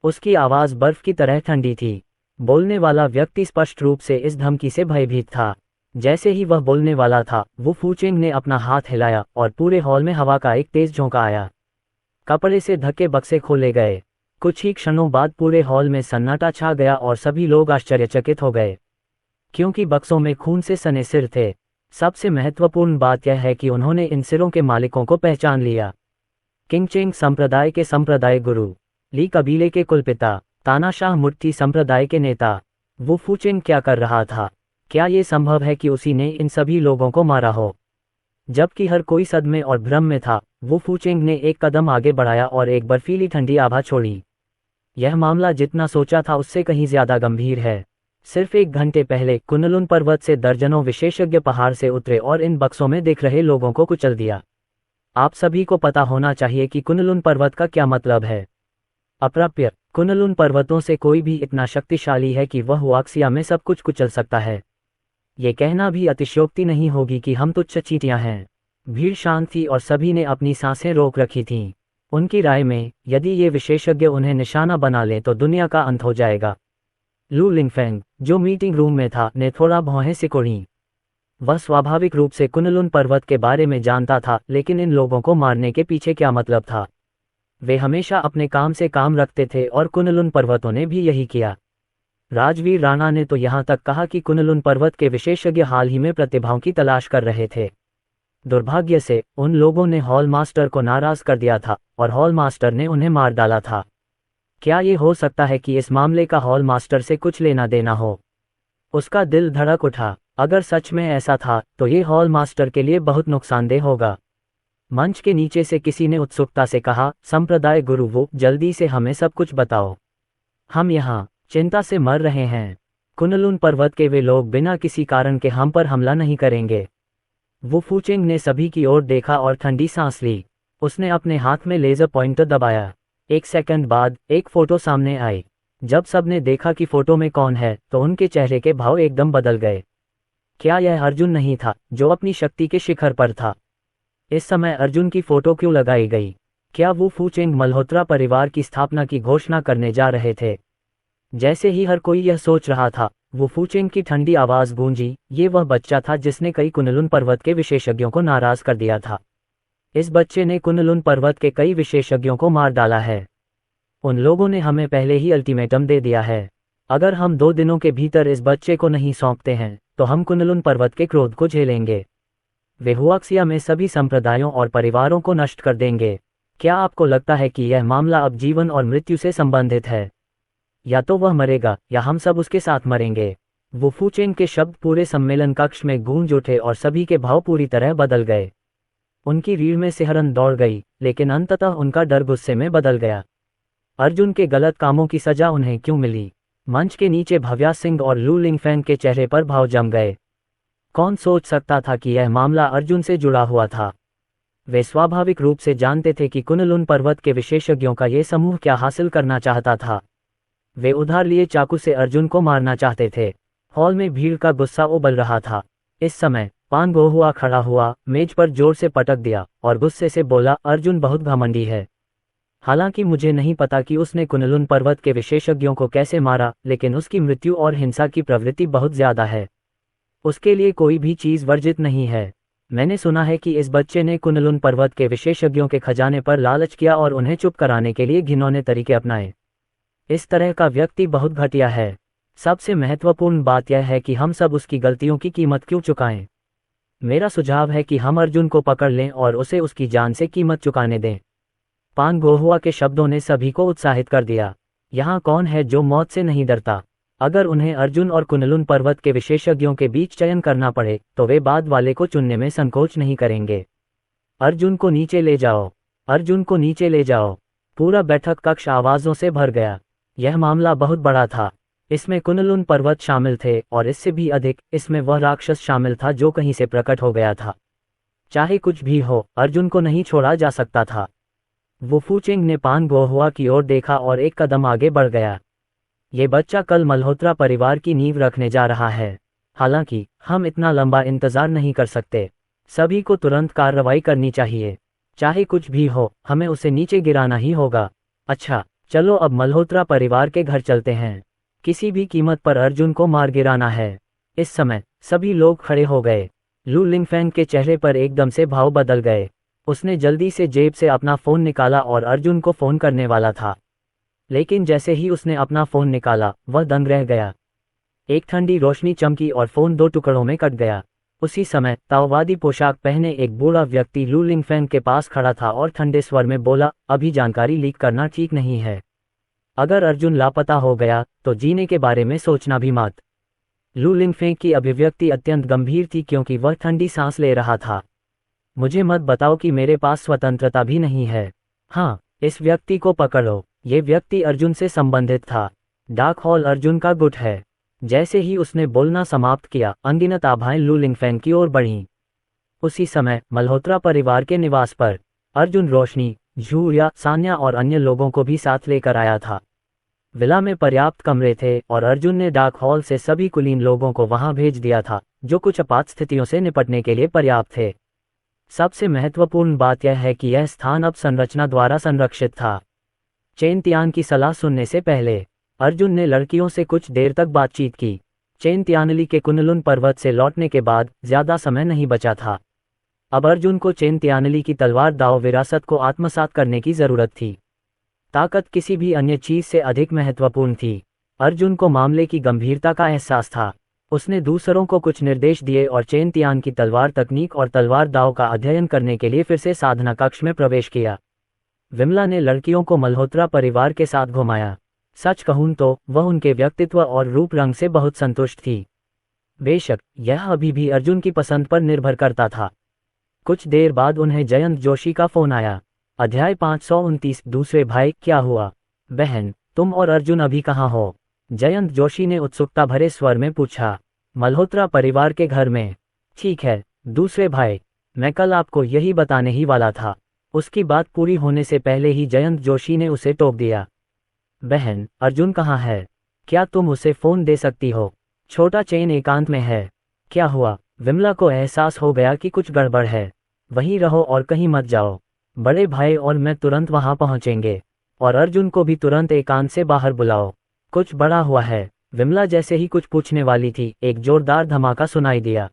उसकी आवाज बर्फ की तरह ठंडी थी। बोलने वाला व्यक्ति स्पष्ट रूप से इस धमकी से भयभीत था। जैसे ही वह बोलने वाला था, वो फूचेंग ने अपना हाथ हिलाया और पूरे हॉल में हवा का एक तेज झोंका आया। कपड़े से ढके बक्से खोले गए। कुछ ही क्षणों बाद पूरे हॉल में सन्नाटा छा गया और सभी लोग आश्चर्यचकित हो गए, क्योंकि बक्सों में खून से सने सिर थे। सबसे महत्वपूर्ण बात यह है कि उन्होंने इन सिरों के मालिकों को पहचान लिया। किंगचेंग संप्रदाय के संप्रदाय गुरु, ली कबीले के कुलपिता, तानाशाह मुट्ठी संप्रदाय के नेता। वो फूचेंग क्या कर रहा था? क्या ये संभव है कि उसी ने इन सभी लोगों को मारा हो? जबकि हर कोई सदमे और भ्रम में था, वू फूचेंग ने एक कदम आगे बढ़ाया और एक बर्फीली ठंडी आभा छोड़ी। यह मामला जितना सोचा था उससे कहीं ज्यादा गंभीर है। सिर्फ 1 घंटे पहले कुनलुन पर्वत से दर्जनों विशेषज्ञ पहाड़ से उतरे और इन बक्सों में दिख रहे लोगों को कुचल दिया। आप सभी को पता होना चाहिए कि कुनलुन पर्वत का क्या मतलब है। अप्राप्य। कुनलुन पर्वतों से कोई भी इतना शक्तिशाली है कि वह हुआक्सिया में सब कुछ कुचल सकता है। ये कहना भी अतिशयोक्ति नहीं होगी कि हम तुच्छ चींटियां हैं। भीड़ शांत थी और सभी ने अपनी सांसें रोक रखी थीं। उनकी राय में, यदि ये विशेषज्ञ उन्हें निशाना बना लें तो दुनिया का अंत हो जाएगा। लू लिंगफेंग, जो मीटिंग रूम में था, ने थोड़ा भौहें सिकोड़ीं। वह स्वाभाविक रूप से कुनलुन पर्वत के बारे में जानता था, लेकिन इन लोगों को मारने के पीछे क्या मतलब था। वे हमेशा अपने काम से काम रखते थे और कुनलुन पर्वतों ने भी यही किया। राजवीर राणा ने तो यहाँ तक कहा कि कुनलुन पर्वत के विशेषज्ञ हाल ही में प्रतिभाओं की तलाश कर रहे थे। दुर्भाग्य से उन लोगों ने हॉल मास्टर को नाराज कर दिया था और हॉल मास्टर ने उन्हें मार डाला था। क्या ये हो सकता है कि इस मामले का हॉल मास्टर से कुछ लेना देना हो? उसका दिल धड़क उठा। अगर सच में ऐसा था तो ये हॉल मास्टर के लिए बहुत नुकसानदेह होगा। मंच के नीचे से किसी ने उत्सुकता से कहा, संप्रदाय गुरु, वो जल्दी से हमें सब कुछ बताओ। हम यहाँ चिंता से मर रहे हैं। कुनलुन पर्वत के वे लोग बिना किसी कारण के हम पर हमला नहीं करेंगे। वो फूचेंग ने सभी की ओर देखा और ठंडी सांस ली। उसने अपने हाथ में लेजर पॉइंटर दबाया। 1 सेकंड बाद एक फोटो सामने आई। जब सबने देखा कि फोटो में कौन है तो उनके चेहरे के भाव एकदम बदल गए। क्या यह अर्जुन नहीं था, जो अपनी शक्ति के शिखर पर था? इस समय अर्जुन की फोटो क्यों लगाई गई? क्या वो फूचेंग मल्होत्रा परिवार की स्थापना की घोषणा करने जा रहे थे? जैसे ही हर कोई यह सोच रहा था, वो फूचेंग की ठंडी आवाज गूंजी, ये वह बच्चा था जिसने कई कुनलुन पर्वत के विशेषज्ञों को नाराज कर दिया था। इस बच्चे ने कुनलुन पर्वत के कई विशेषज्ञों को मार डाला है। उन लोगों ने हमें पहले ही अल्टीमेटम दे दिया है। अगर हम 2 दिनों के भीतर इस बच्चे को नहीं सौंपते हैं तो हम कुनलुन पर्वत के क्रोध को झेलेंगे। वे हुआक्सिया में सभी संप्रदायों और परिवारों को नष्ट कर देंगे। क्या आपको लगता है कि यह मामला अब जीवन और मृत्यु से संबंधित है? या तो वह मरेगा या हम सब उसके साथ मरेंगे। वो फूचेंग के शब्द पूरे सम्मेलन कक्ष में गूंज उठे और सभी के भाव पूरी तरह बदल गए। उनकी रीढ़ में सिहरन दौड़ गई, लेकिन अंततः उनका डर गुस्से में बदल गया। अर्जुन के गलत कामों की सजा उन्हें क्यों मिली? मंच के नीचे भव्या सिंह और लू लिंगफेंग के चेहरे पर भाव जम गए। कौन सोच सकता था कि यह मामला अर्जुन से जुड़ा हुआ था? वे स्वाभाविक रूप से जानते थे कि कुनलुन पर्वत के विशेषज्ञों का ये समूह क्या हासिल करना चाहता था। वे उधार लिए चाकू से अर्जुन को मारना चाहते थे। हॉल में भीड़ का गुस्सा उबल रहा था। इस समय पान गोहुआ खड़ा हुआ, मेज पर जोर से पटक दिया और गुस्से से बोला, अर्जुन बहुत घमंडी है। हालांकि मुझे नहीं पता कि उसने कुनलुन पर्वत के विशेषज्ञों को कैसे मारा, लेकिन उसकी मृत्यु और हिंसा की प्रवृत्ति बहुत ज्यादा है। उसके लिए कोई भी चीज वर्जित नहीं है। मैंने सुना है कि इस बच्चे ने कुनलुन पर्वत के विशेषज्ञों के खजाने पर लालच किया और उन्हें चुप कराने के लिए घिनौने तरीके अपनाए। इस तरह का व्यक्ति बहुत घटिया है। सबसे महत्वपूर्ण बात यह है कि हम सब उसकी गलतियों की कीमत क्यों चुकाएं। मेरा सुझाव है कि हम अर्जुन को पकड़ लें और उसे उसकी जान से कीमत चुकाने दें। पान गोहुआ के शब्दों ने सभी को उत्साहित कर दिया। यहाँ कौन है जो मौत से नहीं डरता? अगर उन्हें अर्जुन और कुनलुन पर्वत के विशेषज्ञों के बीच चयन करना पड़े तो वे बाद वाले को चुनने में संकोच नहीं करेंगे। अर्जुन को नीचे ले जाओ, अर्जुन को नीचे ले जाओ। पूरा बैठक कक्ष आवाजों से भर गया। यह मामला बहुत बड़ा था। इसमें कुनलुन पर्वत शामिल थे और इससे भी अधिक, इसमें वह राक्षस शामिल था जो कहीं से प्रकट हो गया था। चाहे कुछ भी हो, अर्जुन को नहीं छोड़ा जा सकता था। वो फूचेंग ने पान गोहुआ की ओर देखा और एक कदम आगे बढ़ गया। ये बच्चा कल मल्होत्रा परिवार की नींव रखने जा रहा है। हालांकि हम इतना लंबा इंतजार नहीं कर सकते। सभी को तुरंत कार्रवाई करनी चाहिए। चाहे कुछ भी हो, हमें उसे नीचे गिराना ही होगा। अच्छा, चलो अब मल्होत्रा परिवार के घर चलते हैं। किसी भी कीमत पर अर्जुन को मार गिराना है। इस समय सभी लोग खड़े हो गए। लू लिंगफेंग के चेहरे पर एकदम से भाव बदल गए। उसने जल्दी से जेब से अपना फोन निकाला और अर्जुन को फोन करने वाला था, लेकिन जैसे ही उसने अपना फोन निकाला वह दंग रह गया। एक ठंडी रोशनी चमकी और फोन 2 टुकड़ों में कट गया। उसी समय ताओवादी पोशाक पहने एक बूढ़ा व्यक्ति लू लिंगफेंग के पास खड़ा था और ठंडे स्वर में बोला, अभी जानकारी लीक करना ठीक नहीं है। अगर अर्जुन लापता हो गया तो जीने के बारे में सोचना भी मत। लू लिंगफेंग की अभिव्यक्ति अत्यंत गंभीर थी क्योंकि वह ठंडी सांस ले रहा था। मुझे मत बताओ कि मेरे पास स्वतंत्रता भी नहीं है। हाँ, इस व्यक्ति को पकड़ो। ये व्यक्ति अर्जुन से संबंधित था। डार्क हॉल अर्जुन का गुट है। जैसे ही उसने बोलना समाप्त किया, अनगिनत आभाएं लू लिंगफेंग की ओर बढ़ीं। उसी समय मल्होत्रा परिवार के निवास पर अर्जुन रोशनी, झूरिया, सान्या और अन्य लोगों को भी साथ लेकर आया था। विला में पर्याप्त कमरे थे और अर्जुन ने डार्क हॉल से सभी कुलीन लोगों को वहां भेज दिया था, जो कुछ आपात स्थितियों से निपटने के लिए पर्याप्त थे। सबसे महत्वपूर्ण बात यह है कि यह स्थान अब संरचना द्वारा संरक्षित था। चेन तियान की सलाह सुनने से पहले अर्जुन ने लड़कियों से कुछ देर तक बातचीत की। चेन तियानली के कुनलुन पर्वत से लौटने के बाद ज्यादा समय नहीं बचा था। अब अर्जुन को चेन तियानली की तलवार दाव विरासत को आत्मसात करने की जरूरत थी। ताकत किसी भी अन्य चीज से अधिक महत्वपूर्ण थी। अर्जुन को मामले की गंभीरता का एहसास था। उसने दूसरों को कुछ निर्देश दिए और चेन तियान की तलवार तकनीक और तलवार दाव का अध्ययन करने के लिए फिर से साधना कक्ष में प्रवेश किया। विमला ने लड़कियों को मल्होत्रा परिवार के साथ घुमाया। सच कहूं तो वह उनके व्यक्तित्व और रूप रंग से बहुत संतुष्ट थी। बेशक यह अभी भी अर्जुन की पसंद पर निर्भर करता था। कुछ देर बाद उन्हें जयंत जोशी का फोन आया। अध्याय 529। दूसरे भाई, क्या हुआ? बहन, तुम और अर्जुन अभी कहाँ हो? जयंत जोशी ने उत्सुकता भरे स्वर में पूछा। मल्होत्रा परिवार के घर में। ठीक है दूसरे भाई, मैं कल आपको यही बताने ही वाला था। उसकी बात पूरी होने से पहले ही जयंत जोशी ने उसे टोक दिया। बहन, अर्जुन कहाँ है? क्या तुम उसे फोन दे सकती हो? छोटा चेन एकांत में है। क्या हुआ? विमला को एहसास हो गया कि कुछ गड़बड़ है। वहीं रहो और कहीं मत जाओ। बड़े भाई और मैं तुरंत वहां पहुंचेंगे, और अर्जुन को भी तुरंत एकांत से बाहर बुलाओ। कुछ बड़ा हुआ है। विमला जैसे ही कुछ पूछने वाली थी, एक जोरदार धमाका सुनाई दिया।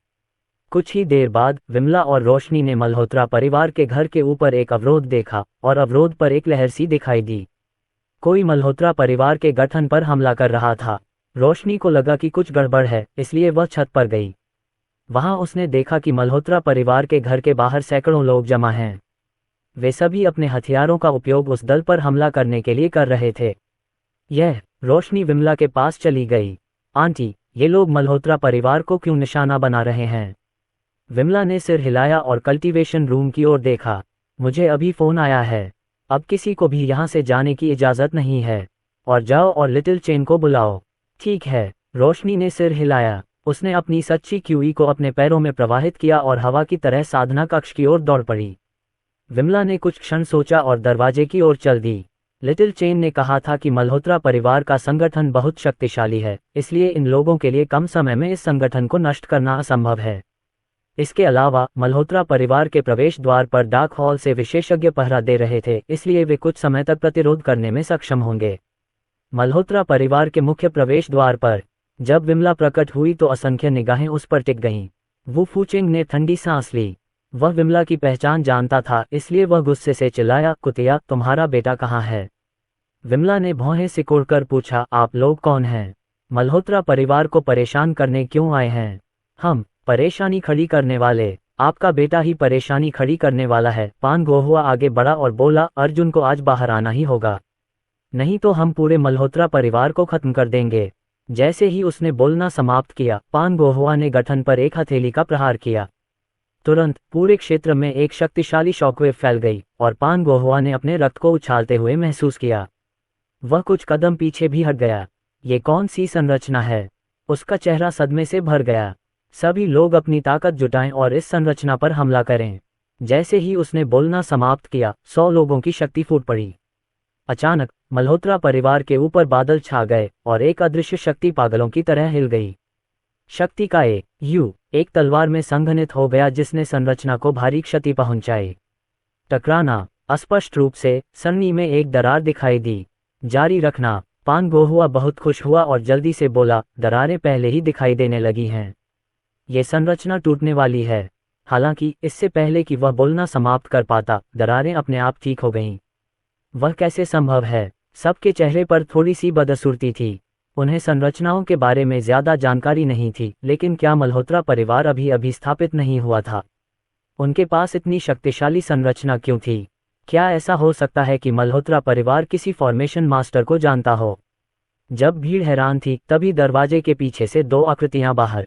कुछ ही देर बाद विमला और रोशनी ने मल्होत्रा परिवार के घर के ऊपर एक अवरोध देखा और अवरोध पर एक लहर सी दिखाई दी। कोई मल्होत्रा परिवार के गठन पर हमला कर रहा था। रोशनी को लगा कि कुछ गड़बड़ है, इसलिए वह छत पर गई। वहां उसने देखा कि मल्होत्रा परिवार के घर के बाहर सैकड़ों लोग जमा हैं। वे सभी अपने हथियारों का उपयोग उस दल पर हमला करने के लिए कर रहे थे। रोशनी विमला के पास चली गई। आंटी, ये लोग मल्होत्रा परिवार को क्यों निशाना बना रहे हैं? विमला ने सिर हिलाया और कल्टीवेशन रूम की ओर देखा। मुझे अभी फोन आया है। अब किसी को भी यहाँ से जाने की इजाजत नहीं है। और जाओ और लिटिल चेन को बुलाओ। ठीक है, रोशनी ने सिर हिलाया। उसने अपनी सच्ची क्यूई को अपने पैरों में प्रवाहित किया और हवा की तरह साधना कक्ष की ओर दौड़ पड़ी। विमला ने कुछ क्षण सोचा और दरवाजे की ओर चल दी। लिटिल चेन ने कहा था कि मल्होत्रा परिवार का संगठन बहुत शक्तिशाली है, इसलिए इन लोगों के लिए कम समय में इस संगठन को नष्ट करना असंभव है। इसके अलावा मल्होत्रा परिवार के प्रवेश द्वार पर डार्क हॉल से विशेषज्ञ पहरा दे रहे थे, इसलिए वे कुछ समय तक प्रतिरोध करने में सक्षम होंगे। मल्होत्रा परिवार के मुख्य प्रवेश द्वार पर जब विमला प्रकट हुई तो असंख्य निगाहें उस पर टिक गईं। वू फूचिंग ने ठंडी सांस ली। वह विमला की पहचान जानता था, इसलिए वह गुस्से से चिल्लाया, कुतिया, तुम्हारा बेटा कहाँ है? विमला ने भौहें सिकोड़कर पूछा, आप लोग कौन हैं? मल्होत्रा परिवार को परेशान करने क्यों आए हैं? हम परेशानी खड़ी करने वाले? आपका बेटा ही परेशानी खड़ी करने वाला है। पान गोहुआ आगे बढ़ा और बोला, अर्जुन को आज बाहर आना ही होगा, नहीं तो हम पूरे मल्होत्रा परिवार को खत्म कर देंगे। जैसे ही उसने बोलना समाप्त किया, पान गोहुआ ने गठन पर एक हथेली का प्रहार किया। तुरंत पूरे क्षेत्र में एक शक्तिशाली शॉकवेव फैल गई और पान गोहुआ ने अपने रक्त को उछालते हुए महसूस किया। वह कुछ कदम पीछे भी हट गया। ये कौन सी संरचना है? उसका चेहरा सदमे से भर गया। सभी लोग अपनी ताकत जुटाएं और इस संरचना पर हमला करें। जैसे ही उसने बोलना समाप्त किया, 100 लोगों की शक्ति फूट पड़ी। अचानक मल्होत्रा परिवार के ऊपर बादल छा गए और एक अदृश्य शक्ति पागलों की तरह हिल गई। शक्ति का एक तलवार में संघनित हो गया, जिसने संरचना को भारी क्षति पहुंचाई। टकराना। अस्पष्ट रूप से सन्नी में एक दरार दिखाई दी। जारी रखना। पान गोहुआ बहुत खुश हुआ और जल्दी से बोला, दरारें पहले ही दिखाई देने लगी हैं। ये संरचना टूटने वाली है। हालांकि इससे पहले कि वह बोलना समाप्त कर पाता, दरारें अपने आप ठीक हो गईं। वह कैसे संभव है? सबके चेहरे पर थोड़ी सी बदसुरती थी। उन्हें संरचनाओं के बारे में ज्यादा जानकारी नहीं थी, लेकिन क्या मल्होत्रा परिवार अभी स्थापित नहीं हुआ था? उनके पास इतनी शक्तिशाली संरचना क्यों थी? क्या ऐसा हो सकता है कि मल्होत्रा परिवार किसी फॉर्मेशन मास्टर को जानता हो? जब भीड़ हैरान थी, तभी दरवाजे के पीछे से 2 आकृतियां बाहर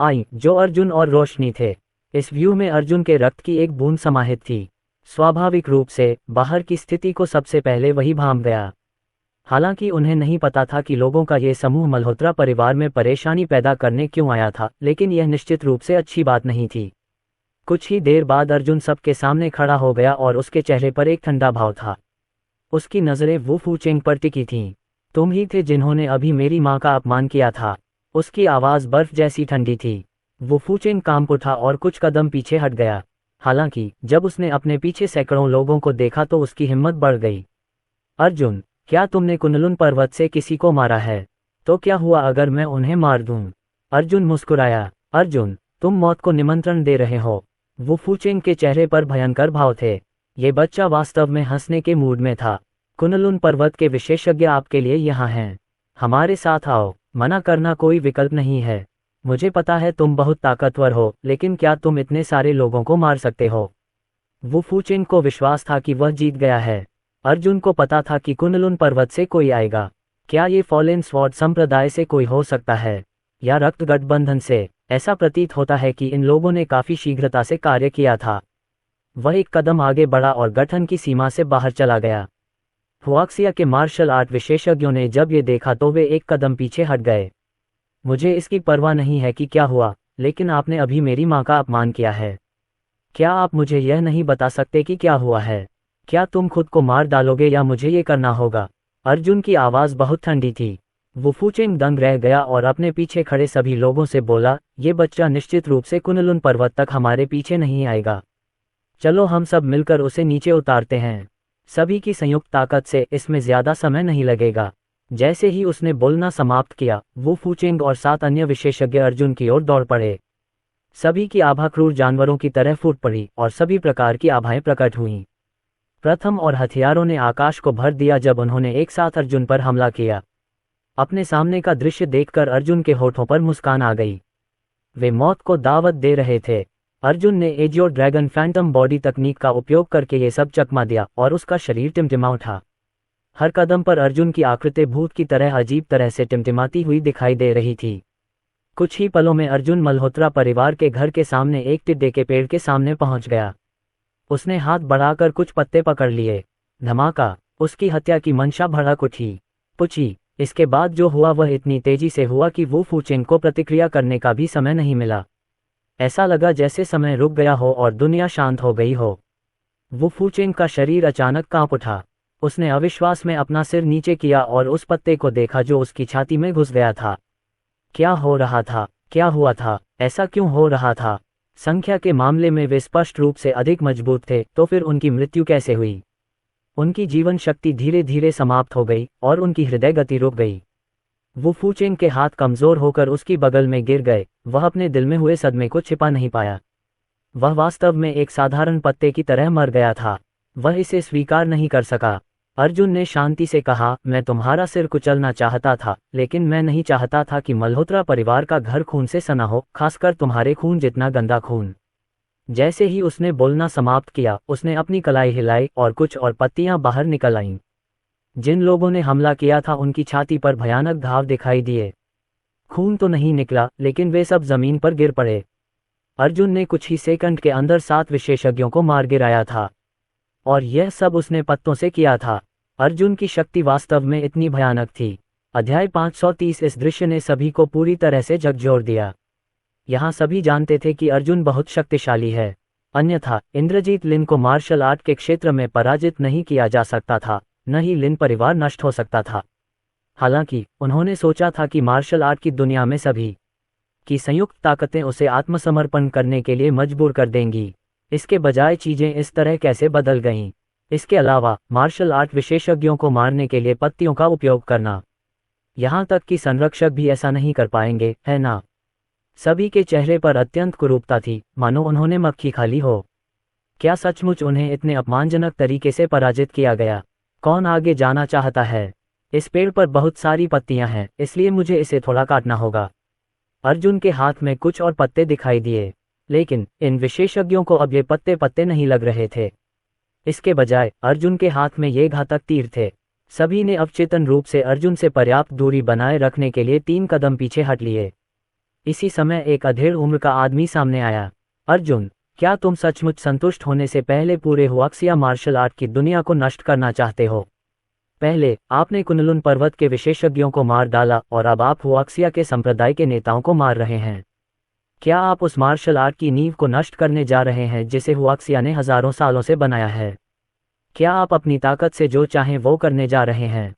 आईं, जो अर्जुन और रोशनी थे। इस व्यू में अर्जुन के रक्त की एक बूंद समाहित थी। स्वाभाविक रूप से बाहर की स्थिति को सबसे पहले वही भांप गया। हालांकि उन्हें नहीं पता था कि लोगों का ये समूह मल्होत्रा परिवार में परेशानी पैदा करने क्यों आया था, लेकिन यह निश्चित रूप से अच्छी बात नहीं थी। कुछ ही देर बाद अर्जुन सबके सामने खड़ा हो गया और उसके चेहरे पर एक ठंडा भाव था। उसकी नज़रें वू फूचेंग पर टिकी थीं। तुम ही थे जिन्होंने अभी मेरी माँ का अपमान किया था। उसकी आवाज़ बर्फ जैसी ठंडी थी। वू फूचेंग कांप उठा और कुछ कदम पीछे हट गया। हालांकि जब उसने अपने पीछे सैकड़ों लोगों को देखा तो उसकी हिम्मत बढ़ गई। अर्जुन, क्या तुमने कुनलुन पर्वत से किसी को मारा है? तो क्या हुआ अगर मैं उन्हें मार दूं? अर्जुन मुस्कुराया। अर्जुन, तुम मौत को निमंत्रण दे रहे हो। वो फूचेंग के चेहरे पर भयंकर भाव थे। ये बच्चा वास्तव में हंसने के मूड में था। कुनलुन पर्वत के विशेषज्ञ आपके लिए यहाँ हैं। हमारे साथ आओ। मना करना कोई विकल्प नहीं है। मुझे पता है तुम बहुत ताकतवर हो, लेकिन क्या तुम इतने सारे लोगों को मार सकते हो? वो फूचेंग को विश्वास था कि वह जीत गया है। अर्जुन को पता था कि कुनलुन पर्वत से कोई आएगा। क्या ये फॉलेन स्वॉर्ड संप्रदाय से कोई हो सकता है, या रक्त गठबंधन से? ऐसा प्रतीत होता है कि इन लोगों ने काफी शीघ्रता से कार्य किया था। वह एक कदम आगे बढ़ा और गठन की सीमा से बाहर चला गया। हुआक्सिया के मार्शल आर्ट विशेषज्ञों ने जब ये देखा तो वे एक कदम पीछे हट गए। मुझे इसकी परवाह नहीं है कि क्या हुआ, लेकिन आपने अभी मेरी माँ का अपमान किया है। क्या आप मुझे यह नहीं बता सकते कि क्या हुआ है? क्या तुम खुद को मार डालोगे या मुझे ये करना होगा? अर्जुन की आवाज़ बहुत ठंडी थी। वो फूचेंग दंग रह गया और अपने पीछे खड़े सभी लोगों से बोला, ये बच्चा निश्चित रूप से कुनलुन पर्वत तक हमारे पीछे नहीं आएगा। चलो हम सब मिलकर उसे नीचे उतारते हैं। सभी की संयुक्त ताकत से इसमें ज्यादा समय नहीं लगेगा। जैसे ही उसने बोलना समाप्त किया, वो फूचेंग और 7 अन्य विशेषज्ञ अर्जुन की ओर दौड़ पड़े। सभी की आभा क्रूर जानवरों की तरह फूट पड़ी और सभी प्रकार की आभाएं प्रकट हुईं। प्रथम और हथियारों ने आकाश को भर दिया जब उन्होंने एक साथ अर्जुन पर हमला किया। अपने सामने का दृश्य देखकर अर्जुन के होठों पर मुस्कान आ गई। वे मौत को दावत दे रहे थे। अर्जुन ने एजियो ड्रैगन फैंटम बॉडी तकनीक का उपयोग करके ये सब चकमा दिया और उसका शरीर टिमटिमा उठा। हर कदम पर अर्जुन की आकृति भूत की तरह अजीब तरह से टिमटिमाती हुई दिखाई दे रही थी। कुछ ही पलों में अर्जुन मल्होत्रा परिवार के घर के सामने एक टिड्डे के पेड़ के सामने पहुंच गया। उसने हाथ बढ़ाकर कुछ पत्ते पकड़ लिए। धमाका! उसकी हत्या की मंशा भड़क उठी। पुची! इसके बाद जो हुआ वह इतनी तेजी से हुआ कि वो फूचेंग को प्रतिक्रिया करने का भी समय नहीं मिला। ऐसा लगा जैसे समय रुक गया हो और दुनिया शांत हो गई हो। वो फूचेंग का शरीर अचानक कांप उठा। उसने अविश्वास में अपना सिर नीचे किया और उस पत्ते को देखा जो उसकी छाती में घुस गया था। क्या हो रहा था? क्या हुआ था? ऐसा क्यों हो रहा था? संख्या के मामले में वे स्पष्ट रूप से अधिक मजबूत थे, तो फिर उनकी मृत्यु कैसे हुई? उनकी जीवन शक्ति धीरे धीरे समाप्त हो गई और उनकी हृदय गति रुक गई। वो फूचेंग के हाथ कमजोर होकर उसकी बगल में गिर गए। वह अपने दिल में हुए सदमे को छिपा नहीं पाया। वह वास्तव में एक साधारण पत्ते की तरह मर गया था। वह इसे स्वीकार नहीं कर सका। अर्जुन ने शांति से कहा, मैं तुम्हारा सिर कुचलना चाहता था, लेकिन मैं नहीं चाहता था कि मल्होत्रा परिवार का घर खून से सना हो, खासकर तुम्हारे खून जितना गंदा खून। जैसे ही उसने बोलना समाप्त किया, उसने अपनी कलाई हिलाई और कुछ और पत्तियां बाहर निकल आईं। जिन लोगों ने हमला किया था उनकी छाती पर भयानक घाव दिखाई दिए। खून तो नहीं निकला, लेकिन वे सब जमीन पर गिर पड़े। अर्जुन ने कुछ ही सेकंड के अंदर 7 विशेषज्ञों को मार गिराया था, और यह सब उसने पत्तों से किया था। अर्जुन की शक्ति वास्तव में इतनी भयानक थी। अध्याय 530। इस दृश्य ने सभी को पूरी तरह से झकझोर दिया। यहाँ सभी जानते थे कि अर्जुन बहुत शक्तिशाली है, अन्यथा इंद्रजीत लिन को मार्शल आर्ट के क्षेत्र में पराजित नहीं किया जा सकता था, न ही लिन परिवार नष्ट हो सकता था। हालांकि उन्होंने सोचा था कि मार्शल आर्ट की दुनिया में सभी की संयुक्त ताकतें उसे आत्मसमर्पण करने के लिए मजबूर कर देंगी। इसके बजाय चीजें इस तरह कैसे बदल गईं। इसके अलावा मार्शल आर्ट विशेषज्ञों को मारने के लिए पत्तियों का उपयोग करना, यहाँ तक कि संरक्षक भी ऐसा नहीं कर पाएंगे, है ना? सभी के चेहरे पर अत्यंत कुरूपता थी, मानो उन्होंने मक्खी खा ली हो। क्या सचमुच उन्हें इतने अपमानजनक तरीके से पराजित किया गया? कौन आगे जाना चाहता है? इस पेड़ पर बहुत सारी पत्तियां हैं, इसलिए मुझे इसे थोड़ा काटना होगा। अर्जुन के हाथ में कुछ और पत्ते दिखाई दिए, लेकिन इन विशेषज्ञों को अब ये पत्ते पत्ते नहीं लग रहे थे। इसके बजाय अर्जुन के हाथ में ये घातक तीर थे। सभी ने अवचेतन रूप से अर्जुन से पर्याप्त दूरी बनाए रखने के लिए 3 कदम पीछे हट लिए। इसी समय एक अधेड़ उम्र का आदमी सामने आया। अर्जुन, क्या तुम सचमुच संतुष्ट होने से पहले पूरे हुआक्सिया मार्शल आर्ट की दुनिया को नष्ट करना चाहते हो? पहले आपने कुनलुन पर्वत के विशेषज्ञों को मार डाला और अब आप हुआक्सिया के संप्रदाय के नेताओं को मार रहे हैं। क्या आप उस मार्शल आर्ट की नींव को नष्ट करने जा रहे हैं जिसे हुआक्सिया ने हजारों सालों से बनाया है? क्या आप अपनी ताकत से जो चाहें वो करने जा रहे हैं?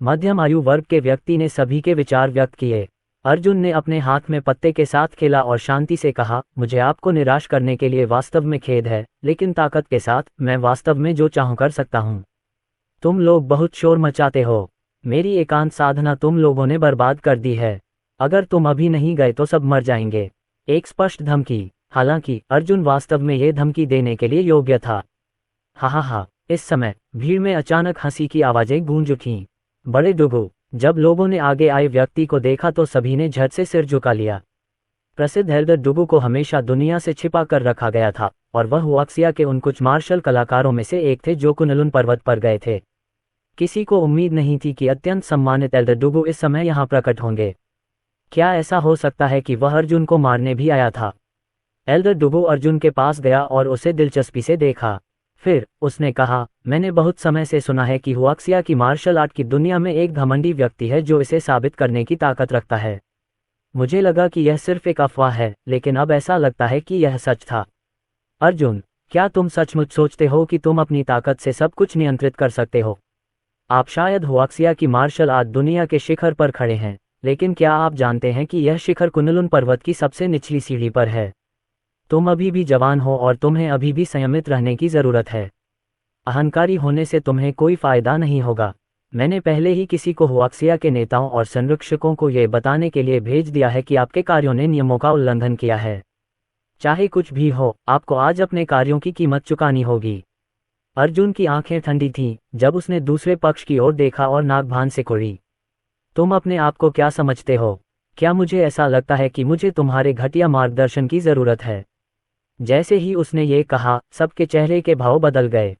मध्यम आयु वर्ग के व्यक्ति ने सभी के विचार व्यक्त किए। अर्जुन ने अपने हाथ में पत्ते के साथ खेला और शांति से कहा, मुझे आपको निराश करने के लिए वास्तव में खेद है, लेकिन ताकत के साथ मैं वास्तव में जो चाहूं कर सकता हूं। तुम लोग बहुत शोर मचाते हो। मेरी एकांत साधना तुम लोगों ने बर्बाद कर दी है। अगर तुम अभी नहीं गए तो सब मर जाएंगे। एक स्पष्ट धमकी। हालांकि अर्जुन वास्तव में ये धमकी देने के लिए योग्य था। हा हा हा। इस समय भीड़ में अचानक हंसी की आवाजें गूंज उठीं। बड़े डुगू। जब लोगों ने आगे आए व्यक्ति को देखा तो सभी ने झट से सिर झुका लिया। प्रसिद्ध एल्डर डुगू को हमेशा दुनिया से छिपा कर रखा गया था और वह हुआक्सिया के उन कुछ मार्शल कलाकारों में से एक थे जो कुनलुन पर्वत पर गए थे। किसी को उम्मीद नहीं थी कि अत्यंत सम्मानित एल्डर डुगू इस समय यहाँ प्रकट होंगे। क्या ऐसा हो सकता है कि वह अर्जुन को मारने भी आया था? एल्डर डुगू अर्जुन के पास गया और उसे दिलचस्पी से देखा। फिर उसने कहा, मैंने बहुत समय से सुना है कि हुआक्सिया की मार्शल आर्ट की दुनिया में एक घमंडी व्यक्ति है जो इसे साबित करने की ताकत रखता है। मुझे लगा कि यह सिर्फ एक अफवाह है, लेकिन अब ऐसा लगता है कि यह सच था। अर्जुन, क्या तुम सचमुच सोचते हो कि तुम अपनी ताकत से सब कुछ नियंत्रित कर सकते हो? आप शायद हुआक्सिया की मार्शल आर्ट दुनिया के शिखर पर खड़े हैं, लेकिन क्या आप जानते हैं कि यह शिखर कुनलुन पर्वत की सबसे निचली सीढ़ी पर है? तुम अभी भी जवान हो और तुम्हें अभी भी संयमित रहने की जरूरत है। अहंकारी होने से तुम्हें कोई फायदा नहीं होगा। मैंने पहले ही किसी को हुआक्सिया के नेताओं और संरक्षकों को यह बताने के लिए भेज दिया है कि आपके कार्यों ने नियमों का उल्लंघन किया है। चाहे कुछ भी हो, आपको आज अपने कार्यों की कीमत चुकानी होगी। अर्जुन की आंखें ठंडी थीं जब उसने दूसरे पक्ष की ओर देखा और नाक भान से कुड़ी। तुम अपने आप को क्या समझते हो? क्या मुझे ऐसा लगता है कि मुझे तुम्हारे घटिया मार्गदर्शन की जरूरत है? जैसे ही उसने ये कहा, सबके चेहरे के भाव बदल गए।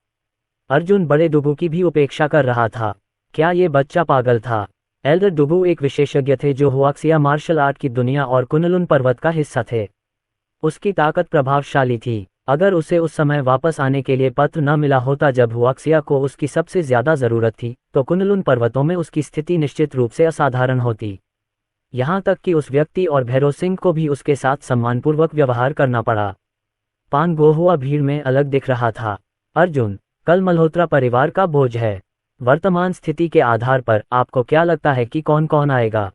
अर्जुन बड़े डुगू की भी उपेक्षा कर रहा था। क्या ये बच्चा पागल था? एल्डर डुगू एक विशेषज्ञ थे जो हुआक्सिया मार्शल आर्ट की दुनिया और कुनलुन पर्वत का हिस्सा थे। उसकी ताकत प्रभावशाली थी। अगर उसे उस समय वापस आने के लिए पत्र न मिला होता जब हुआक्सिया को उसकी सबसे ज्यादा जरूरत थी, तो कुनलुन पर्वतों में उसकी स्थिति निश्चित रूप से असाधारण होती। यहाँ तक कि उस व्यक्ति और भैरव सिंह को भी उसके साथ सम्मानपूर्वक व्यवहार करना पड़ा। पान गोहुआ भीड़ में अलग दिख रहा था। अर्जुन, कल मल्होत्रा परिवार का भोज है। वर्तमान स्थिति के आधार पर आपको क्या लगता है कि कौन कौन आएगा?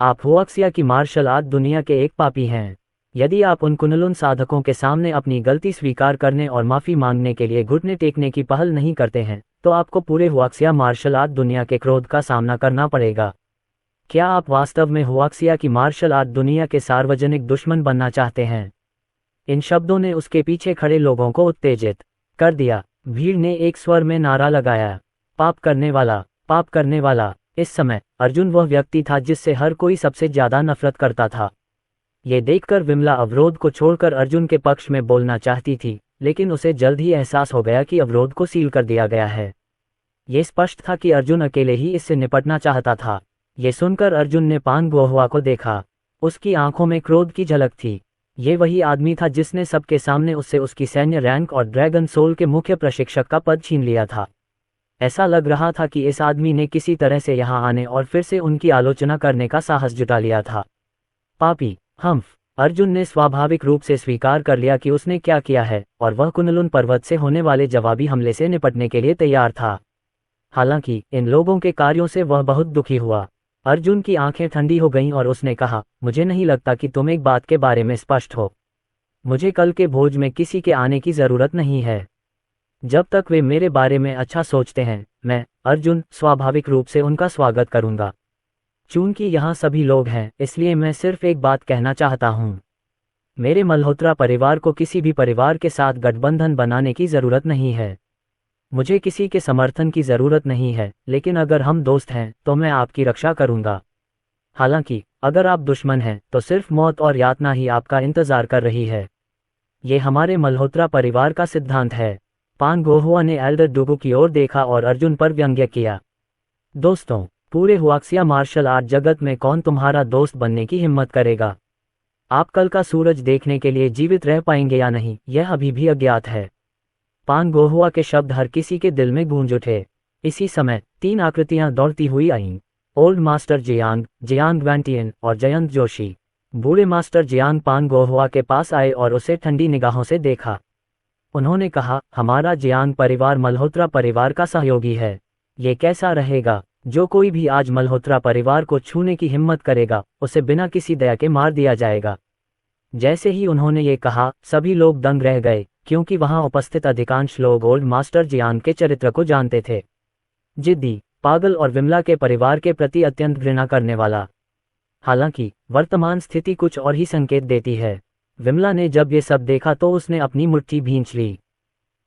आप हुआक्सिया की मार्शल आर्ट दुनिया के एक पापी हैं। यदि आप उन कुनलुन साधकों के सामने अपनी गलती स्वीकार करने और माफी मांगने के लिए घुटने टेकने की पहल नहीं करते हैं, तो आपको पूरे हुआक्सिया मार्शल आर्ट दुनिया के क्रोध का सामना करना पड़ेगा। क्या आप वास्तव में हुआक्सिया की मार्शल आर्ट दुनिया के सार्वजनिक दुश्मन बनना चाहते हैं? इन शब्दों ने उसके पीछे खड़े लोगों को उत्तेजित कर दिया। भीड़ ने एक स्वर में नारा लगाया, पाप करने वाला, पाप करने वाला। इस समय अर्जुन वह व्यक्ति था जिससे हर कोई सबसे ज्यादा नफरत करता था। ये देखकर विमला अवरोध को छोड़कर अर्जुन के पक्ष में बोलना चाहती थी, लेकिन उसे जल्द ही एहसास हो गया कि अवरोध को सील कर दिया गया है। ये स्पष्ट था कि अर्जुन अकेले ही इससे निपटना चाहता था। ये सुनकर अर्जुन ने पान गोहुआ को देखा। उसकी आंखों में क्रोध की झलक थी। ये वही आदमी था जिसने सबके सामने उससे उसकी सैन्य रैंक और ड्रैगन सोल के मुख्य प्रशिक्षक का पद छीन लिया था। ऐसा लग रहा था कि इस आदमी ने किसी तरह से यहाँ आने और फिर से उनकी आलोचना करने का साहस जुटा लिया था। पापी, हम्फ। अर्जुन ने स्वाभाविक रूप से स्वीकार कर लिया कि उसने क्या किया है और वह कुनलुन पर्वत से होने वाले जवाबी हमले से निपटने के लिए तैयार था। हालांकि इन लोगों के कार्यों से वह बहुत दुखी हुआ। अर्जुन की आंखें ठंडी हो गईं और उसने कहा, मुझे नहीं लगता कि तुम एक बात के बारे में स्पष्ट हो। मुझे कल के भोज में किसी के आने की जरूरत नहीं है। जब तक वे मेरे बारे में अच्छा सोचते हैं, मैं, अर्जुन, स्वाभाविक रूप से उनका स्वागत करूंगा। चूंकि यहाँ सभी लोग हैं, इसलिए मैं सिर्फ एक बात कहना चाहता हूँ। मेरे मल्होत्रा परिवार को किसी भी परिवार के साथ गठबंधन बनाने की जरूरत नहीं है। मुझे किसी के समर्थन की जरूरत नहीं है, लेकिन अगर हम दोस्त हैं तो मैं आपकी रक्षा करूंगा। हालांकि अगर आप दुश्मन हैं तो सिर्फ मौत और यातना ही आपका इंतजार कर रही है। ये हमारे मल्होत्रा परिवार का सिद्धांत है। पान गोहुआ ने एल्डर डुगू की ओर देखा और अर्जुन पर व्यंग्य किया। दोस्तों, पूरे हुआक्सिया मार्शल आर्ट जगत में कौन तुम्हारा दोस्त बनने की हिम्मत करेगा? आप कल का सूरज देखने के लिए जीवित रह पाएंगे या नहीं, यह अभी भी अज्ञात है। पान गोहुआ के शब्द हर किसी के दिल में गूंज उठे। इसी समय 3 आकृतियां दौड़ती हुई आईं। ओल्ड मास्टर जियांग, जियांग वैंटियन और जयंत जोशी। बूढ़े मास्टर जियांग पान गोहुआ के पास आए और उसे ठंडी निगाहों से देखा। उन्होंने कहा, हमारा जियांग परिवार मल्होत्रा परिवार का सहयोगी है। ये कैसा रहेगा? जो कोई भी आज मल्होत्रा परिवार को छूने की हिम्मत करेगा, उसे बिना किसी दया के मार दिया जाएगा। जैसे ही उन्होंने ये कहा, सभी लोग दंग रह गए, क्योंकि वहां उपस्थित अधिकांश लोग ओल्ड मास्टर जियांग के चरित्र को जानते थे। जिद्दी, पागल और विमला के परिवार के प्रति अत्यंत घृणा करने वाला। हालांकि वर्तमान स्थिति कुछ और ही संकेत देती है। विमला ने जब ये सब देखा तो उसने अपनी मुट्ठी भींच ली।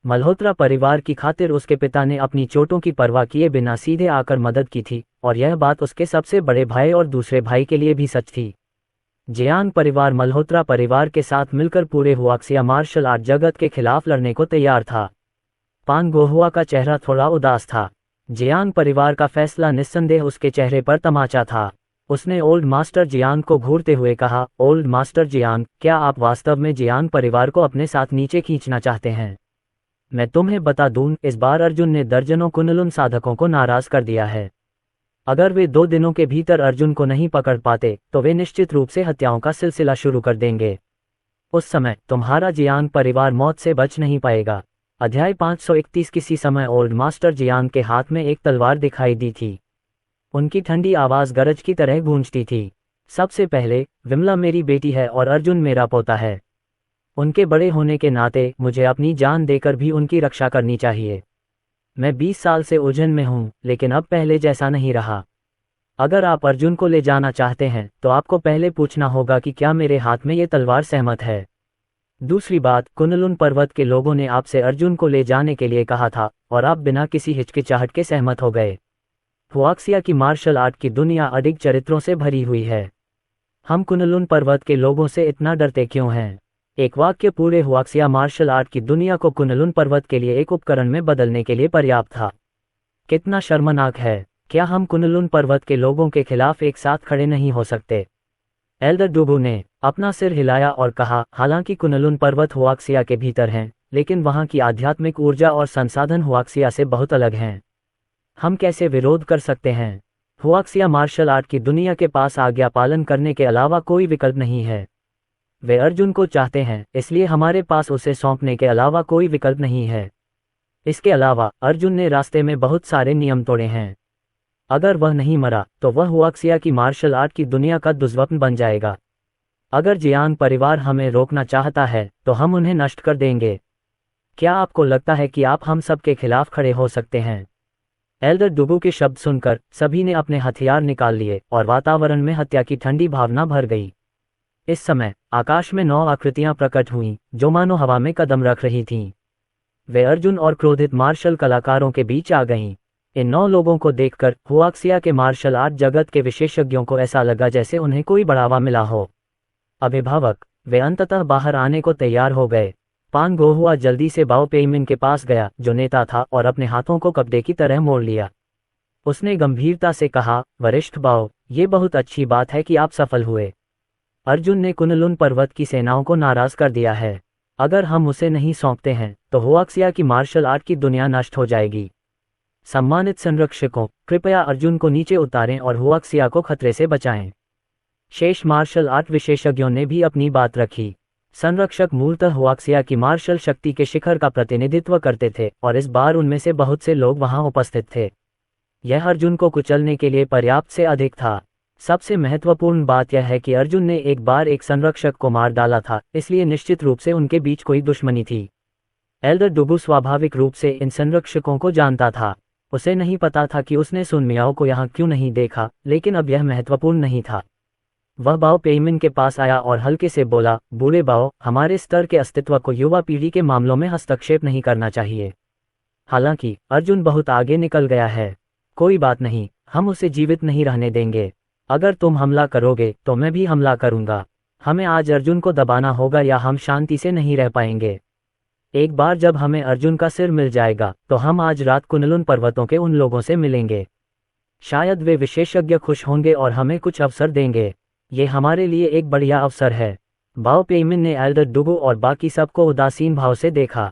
मल्होत्रा परिवार की खातिर उसके पिता ने अपनी चोटों की परवाह किए बिना सीधे आकर मदद की थी, और यह बात उसके सबसे बड़े भाई और दूसरे भाई के लिए भी सच थी। जियांग परिवार मल्होत्रा परिवार के साथ मिलकर पूरे हुआक्सिया मार्शल आर्ट जगत के खिलाफ लड़ने को तैयार था। पान गोहुआ का चेहरा थोड़ा उदास था। जियांग परिवार का फैसला निस्संदेह उसके चेहरे पर तमाचा था। उसने ओल्ड मास्टर जियांग को घूरते हुए कहा, ओल्ड मास्टर जियांग, क्या आप वास्तव में जियांग परिवार को अपने साथ नीचे खींचना चाहते हैं? मैं तुम्हें बता दूं, इस बार अर्जुन ने दर्जनों कुनलुन साधकों को नाराज कर दिया है। अगर वे 2 दिनों के भीतर अर्जुन को नहीं पकड़ पाते तो वे निश्चित रूप से हत्याओं का सिलसिला शुरू कर देंगे। उस समय तुम्हारा जियांग परिवार मौत से बच नहीं पाएगा। अध्याय 531। किसी समय ओल्ड मास्टर जियांग के हाथ में एक तलवार दिखाई दी थी। उनकी ठंडी आवाज गरज की तरह गूंजती थी। सबसे पहले, विमला मेरी बेटी है और अर्जुन मेरा पोता है। उनके बड़े होने के नाते मुझे अपनी जान देकर भी उनकी रक्षा करनी चाहिए। मैं 20 साल से उलझन में हूँ, लेकिन अब पहले जैसा नहीं रहा। अगर आप अर्जुन को ले जाना चाहते हैं तो आपको पहले पूछना होगा कि क्या मेरे हाथ में ये तलवार सहमत है। दूसरी बात, कुनलुन पर्वत के लोगों ने आपसे अर्जुन को ले जाने के लिए कहा था और आप बिना किसी हिचकिचाहट के सहमत हो गए। हुआक्सिया की मार्शल आर्ट की दुनिया अडिग चरित्रों से भरी हुई है। हम कुनलुन पर्वत के लोगों से इतना डरते क्यों हैं? एक वाक्य पूरे हुआक्सिया मार्शल आर्ट की दुनिया को कुनलुन पर्वत के लिए एक उपकरण में बदलने के लिए पर्याप्त था। कितना शर्मनाक है! क्या हम कुनलुन पर्वत के लोगों के खिलाफ एक साथ खड़े नहीं हो सकते? एल्डर डुबू ने अपना सिर हिलाया और कहा, हालांकि कुनलुन पर्वत हुआक्सिया के भीतर हैं, लेकिन वहां की आध्यात्मिक ऊर्जा और संसाधन हुआक्सिया से बहुत अलग हैं। हम कैसे विरोध कर सकते हैं? हुआक्सिया मार्शल आर्ट की दुनिया के पास आज्ञा पालन करने के अलावा कोई विकल्प नहीं है। वे अर्जुन को चाहते हैं, इसलिए हमारे पास उसे सौंपने के अलावा कोई विकल्प नहीं है। इसके अलावा अर्जुन ने रास्ते में बहुत सारे नियम तोड़े हैं। अगर वह नहीं मरा तो वह हुआक्सिया की मार्शल आर्ट की दुनिया का दुष्स्वप्न बन जाएगा। अगर जियांग परिवार हमें रोकना चाहता है तो हम उन्हें नष्ट कर देंगे। क्या आपको लगता है कि आप हम सब के खिलाफ खड़े हो सकते हैं? एल्डर डुबू के शब्द सुनकर सभी ने अपने हथियार निकाल लिए और वातावरण में हत्या की ठंडी भावना भर गई। इस समय आकाश में 9 आकृतियां प्रकट हुईं, जो मानो हवा में कदम रख रही थीं। वे अर्जुन और क्रोधित मार्शल कलाकारों के बीच आ गईं। इन 9 लोगों को देखकर हुआक्सिया के मार्शल आर्ट जगत के विशेषज्ञों को ऐसा लगा जैसे उन्हें कोई बढ़ावा मिला हो। अभिभावक, वे अंततः बाहर आने को तैयार हो गए। पान गोहुआ जल्दी से बाओ पेइमिन के पास गया, जो नेता था, और अपने हाथों को कपड़े की तरह मोड़ लिया। उसने गंभीरता से कहा, वरिष्ठ बाओ, ये बहुत अच्छी बात है कि आप सफल हुए। अर्जुन ने कुनलुन पर्वत की सेनाओं को नाराज कर दिया है। अगर हम उसे नहीं सौंपते हैं तो हुआक्सिया की मार्शल आर्ट की दुनिया नष्ट हो जाएगी। सम्मानित संरक्षकों, कृपया अर्जुन को नीचे उतारें और हुआक्सिया को खतरे से बचाएं। शेष मार्शल आर्ट विशेषज्ञों ने भी अपनी बात रखी। संरक्षक मूलतः हुआक्सिया की मार्शल शक्ति के शिखर का प्रतिनिधित्व करते थे और इस बार उनमें से बहुत से लोग वहां उपस्थित थे। यह अर्जुन को कुचलने के लिए पर्याप्त से अधिक था। सबसे महत्वपूर्ण बात यह है कि अर्जुन ने एक बार एक संरक्षक को मार डाला था, इसलिए निश्चित रूप से उनके बीच कोई दुश्मनी थी। एल्डर डुबू स्वाभाविक रूप से इन संरक्षकों को जानता था। उसे नहीं पता था कि उसने सुन मियाओ को यहाँ क्यों नहीं देखा, लेकिन अब यह महत्वपूर्ण नहीं था। वह बाओ पेइमिन के पास आया और हल्के से बोला, बूढ़े बाओ, हमारे स्तर के अस्तित्व को युवा पीढ़ी के मामलों में हस्तक्षेप नहीं करना चाहिए। हालांकि अर्जुन बहुत आगे निकल गया है। कोई बात नहीं, हम उसे जीवित नहीं रहने देंगे। अगर तुम हमला करोगे तो मैं भी हमला करूंगा। हमें आज अर्जुन को दबाना होगा या हम शांति से नहीं रह पाएंगे। एक बार जब हमें अर्जुन का सिर मिल जाएगा तो हम आज रात कुनलुन पर्वतों के उन लोगों से मिलेंगे। शायद वे विशेषज्ञ खुश होंगे और हमें कुछ अवसर देंगे। ये हमारे लिए एक बढ़िया अवसर है। बाओ पेइमिन ने एल्डर डुगु और बाकी सबको उदासीन भाव से देखा।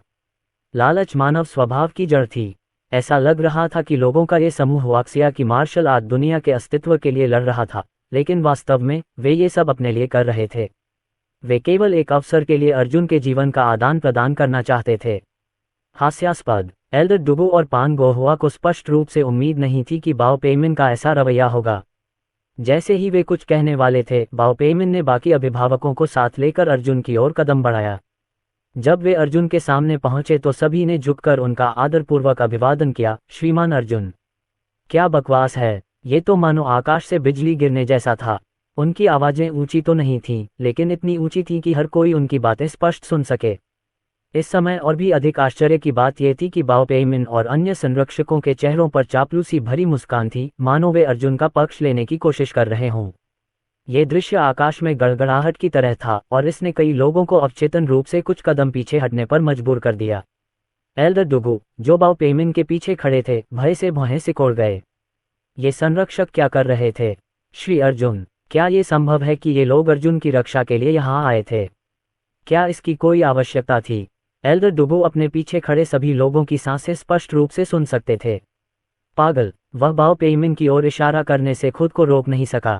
लालच मानव स्वभाव की जड़ थी। ऐसा लग रहा था कि लोगों का ये समूह हुआक्सिया की मार्शल आर्ट दुनिया के अस्तित्व के लिए लड़ रहा था, लेकिन वास्तव में वे ये सब अपने लिए कर रहे थे। वे केवल एक अवसर के लिए अर्जुन के जीवन का आदान प्रदान करना चाहते थे। हास्यास्पद। एल्डर डुगु और पान गोहुआ को स्पष्ट रूप से उम्मीद नहीं थी कि बाओ पेइमिन का ऐसा रवैया होगा। जैसे ही वे कुछ कहने वाले थे, बाओ पेइमिन ने बाकी अभिभावकों को साथ लेकर अर्जुन की ओर कदम बढ़ाया। जब वे अर्जुन के सामने पहुंचे तो सभी ने झुककर उनका आदरपूर्वक अभिवादन किया। श्रीमान अर्जुन। क्या बकवास है, ये तो मानो आकाश से बिजली गिरने जैसा था। उनकी आवाजें ऊंची तो नहीं थीं, लेकिन इतनी ऊंची थी कि हर कोई उनकी बातें स्पष्ट सुन सके। इस समय और भी अधिक आश्चर्य की बात यह थी कि बाओ पेइमिन और अन्य संरक्षकों के चेहरों पर चापलूसी भरी मुस्कान थी, मानो वे अर्जुन का पक्ष लेने की कोशिश कर रहे हों। ये दृश्य आकाश में गड़गड़ाहट की तरह था और इसने कई लोगों को अवचेतन रूप से कुछ कदम पीछे हटने पर मजबूर कर दिया। एल्डर डुगु, जो बाओ पेइमिन के पीछे खड़े थे, भय से भौहें सिकोड़ गए। ये संरक्षक क्या कर रहे थे? श्री अर्जुन, क्या ये संभव है कि ये लोग अर्जुन की रक्षा के लिए यहाँ आए थे? क्या इसकी कोई आवश्यकता थी? एल्डर डुगु अपने पीछे खड़े सभी लोगों की सांसें स्पष्ट रूप से सुन सकते थे। पागल, वह बाओ पेइमिन की ओर इशारा करने से खुद को रोक नहीं सका।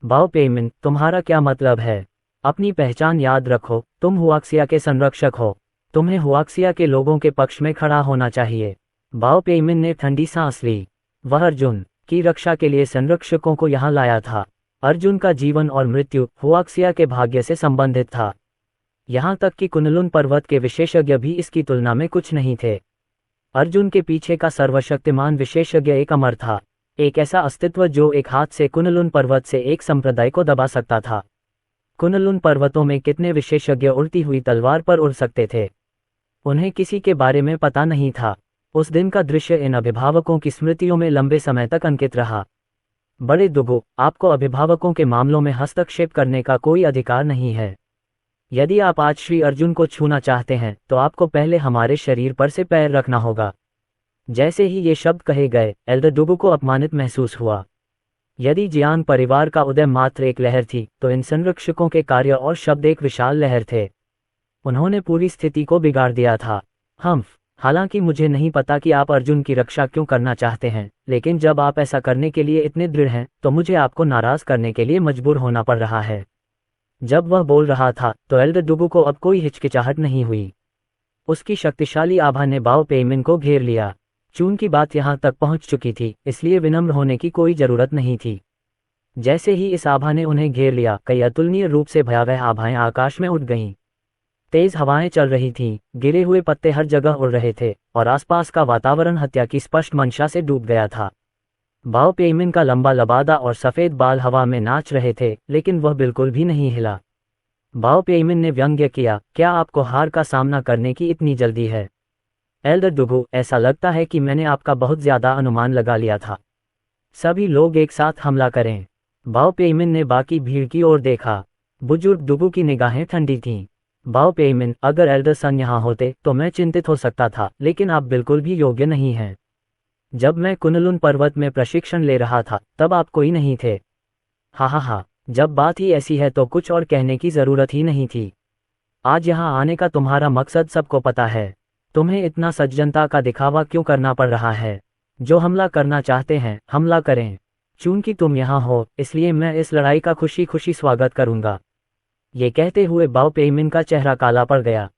बाओ पेइमिन, तुम्हारा क्या मतलब है? अपनी पहचान याद रखो, तुम हुआक्सिया के संरक्षक हो। तुम्हें हुआक्सिया के लोगों के पक्ष में खड़ा होना चाहिए। बाओ पेइमिन ने ठंडी सांस ली। वह अर्जुन की रक्षा के लिए संरक्षकों को यहाँ लाया था। अर्जुन का जीवन और मृत्यु हुआक्सिया के भाग्य से संबंधित था। यहाँ तक कि कुनलुन पर्वत के विशेषज्ञ भी इसकी तुलना में कुछ नहीं थे। अर्जुन के पीछे का सर्वशक्तिमान विशेषज्ञ एक अमर था, एक ऐसा अस्तित्व जो एक हाथ से कुनलुन पर्वत से एक संप्रदाय को दबा सकता था। कुनलुन पर्वतों में कितने विशेषज्ञ उड़ती हुई तलवार पर उड़ सकते थे, उन्हें किसी के बारे में पता नहीं था। उस दिन का दृश्य इन अभिभावकों की स्मृतियों में लंबे समय तक अंकित रहा। बड़े दुगु, आपको अभिभावकों के मामलों में हस्तक्षेप करने का कोई अधिकार नहीं है। यदि आप आज श्री अर्जुन को छूना चाहते हैं तो आपको पहले हमारे शरीर पर से पैर रखना होगा। जैसे ही ये शब्द कहे गए, एल्डर डुगु को अपमानित महसूस हुआ। यदि जियान परिवार का उदय मात्र एक लहर थी, तो इन संरक्षकों के कार्य और शब्द एक विशाल लहर थे। उन्होंने पूरी स्थिति को बिगाड़ दिया था। हालांकि मुझे नहीं पता कि आप अर्जुन की रक्षा क्यों करना चाहते हैं, लेकिन जब आप ऐसा करने के लिए इतने दृढ़ हैं, तो मुझे आपको नाराज करने के लिए मजबूर होना पड़ रहा है। जब वह बोल रहा था तो एल्डर डुगु को अब कोई हिचकिचाहट नहीं हुई। उसकी शक्तिशाली आभा ने बाओ पेइमिन को घेर लिया। चून की बात यहाँ तक पहुँच चुकी थी, इसलिए विनम्र होने की कोई जरूरत नहीं थी। जैसे ही इस आभा ने उन्हें घेर लिया, कई अतुलनीय रूप से भयावह आभाएं आकाश में उठ गईं। तेज हवाएं चल रही थीं, गिरे हुए पत्ते हर जगह उड़ रहे थे और आसपास का वातावरण हत्या की स्पष्ट मंशा से डूब गया था। बाओ पेइमिन का लंबा लबादा और सफेद बाल हवा में नाच रहे थे, लेकिन वह बिल्कुल भी नहीं हिला। बाओ पेइमिन ने व्यंग्य किया, क्या आपको हार का सामना करने की इतनी जल्दी है? एल्डर डुगु, ऐसा लगता है कि मैंने आपका बहुत ज्यादा अनुमान लगा लिया था। सभी लोग एक साथ हमला करें। बाओ पेइमिन ने बाकी भीड़ की ओर देखा। बुजुर्ग डुगु की निगाहें ठंडी थीं। बाओ पेइमिन, अगर एल्डर सन यहाँ होते तो मैं चिंतित हो सकता था, लेकिन आप बिल्कुल भी योग्य नहीं हैं। जब मैं कुनलुन पर्वत में प्रशिक्षण ले रहा था तब आप कोई नहीं थे। हा, जब बात ही ऐसी है तो कुछ और कहने की जरूरत ही नहीं थी। आज यहाँ आने का तुम्हारा मकसद सबको पता है। तुम्हें इतना सज्जनता का दिखावा क्यों करना पड़ रहा है? जो हमला करना चाहते हैं, हमला करें। चूंकि तुम यहाँ हो, इसलिए मैं इस लड़ाई का खुशी खुशी स्वागत करूंगा। ये कहते हुए बाओ पेइमिन का चेहरा काला पड़ गया।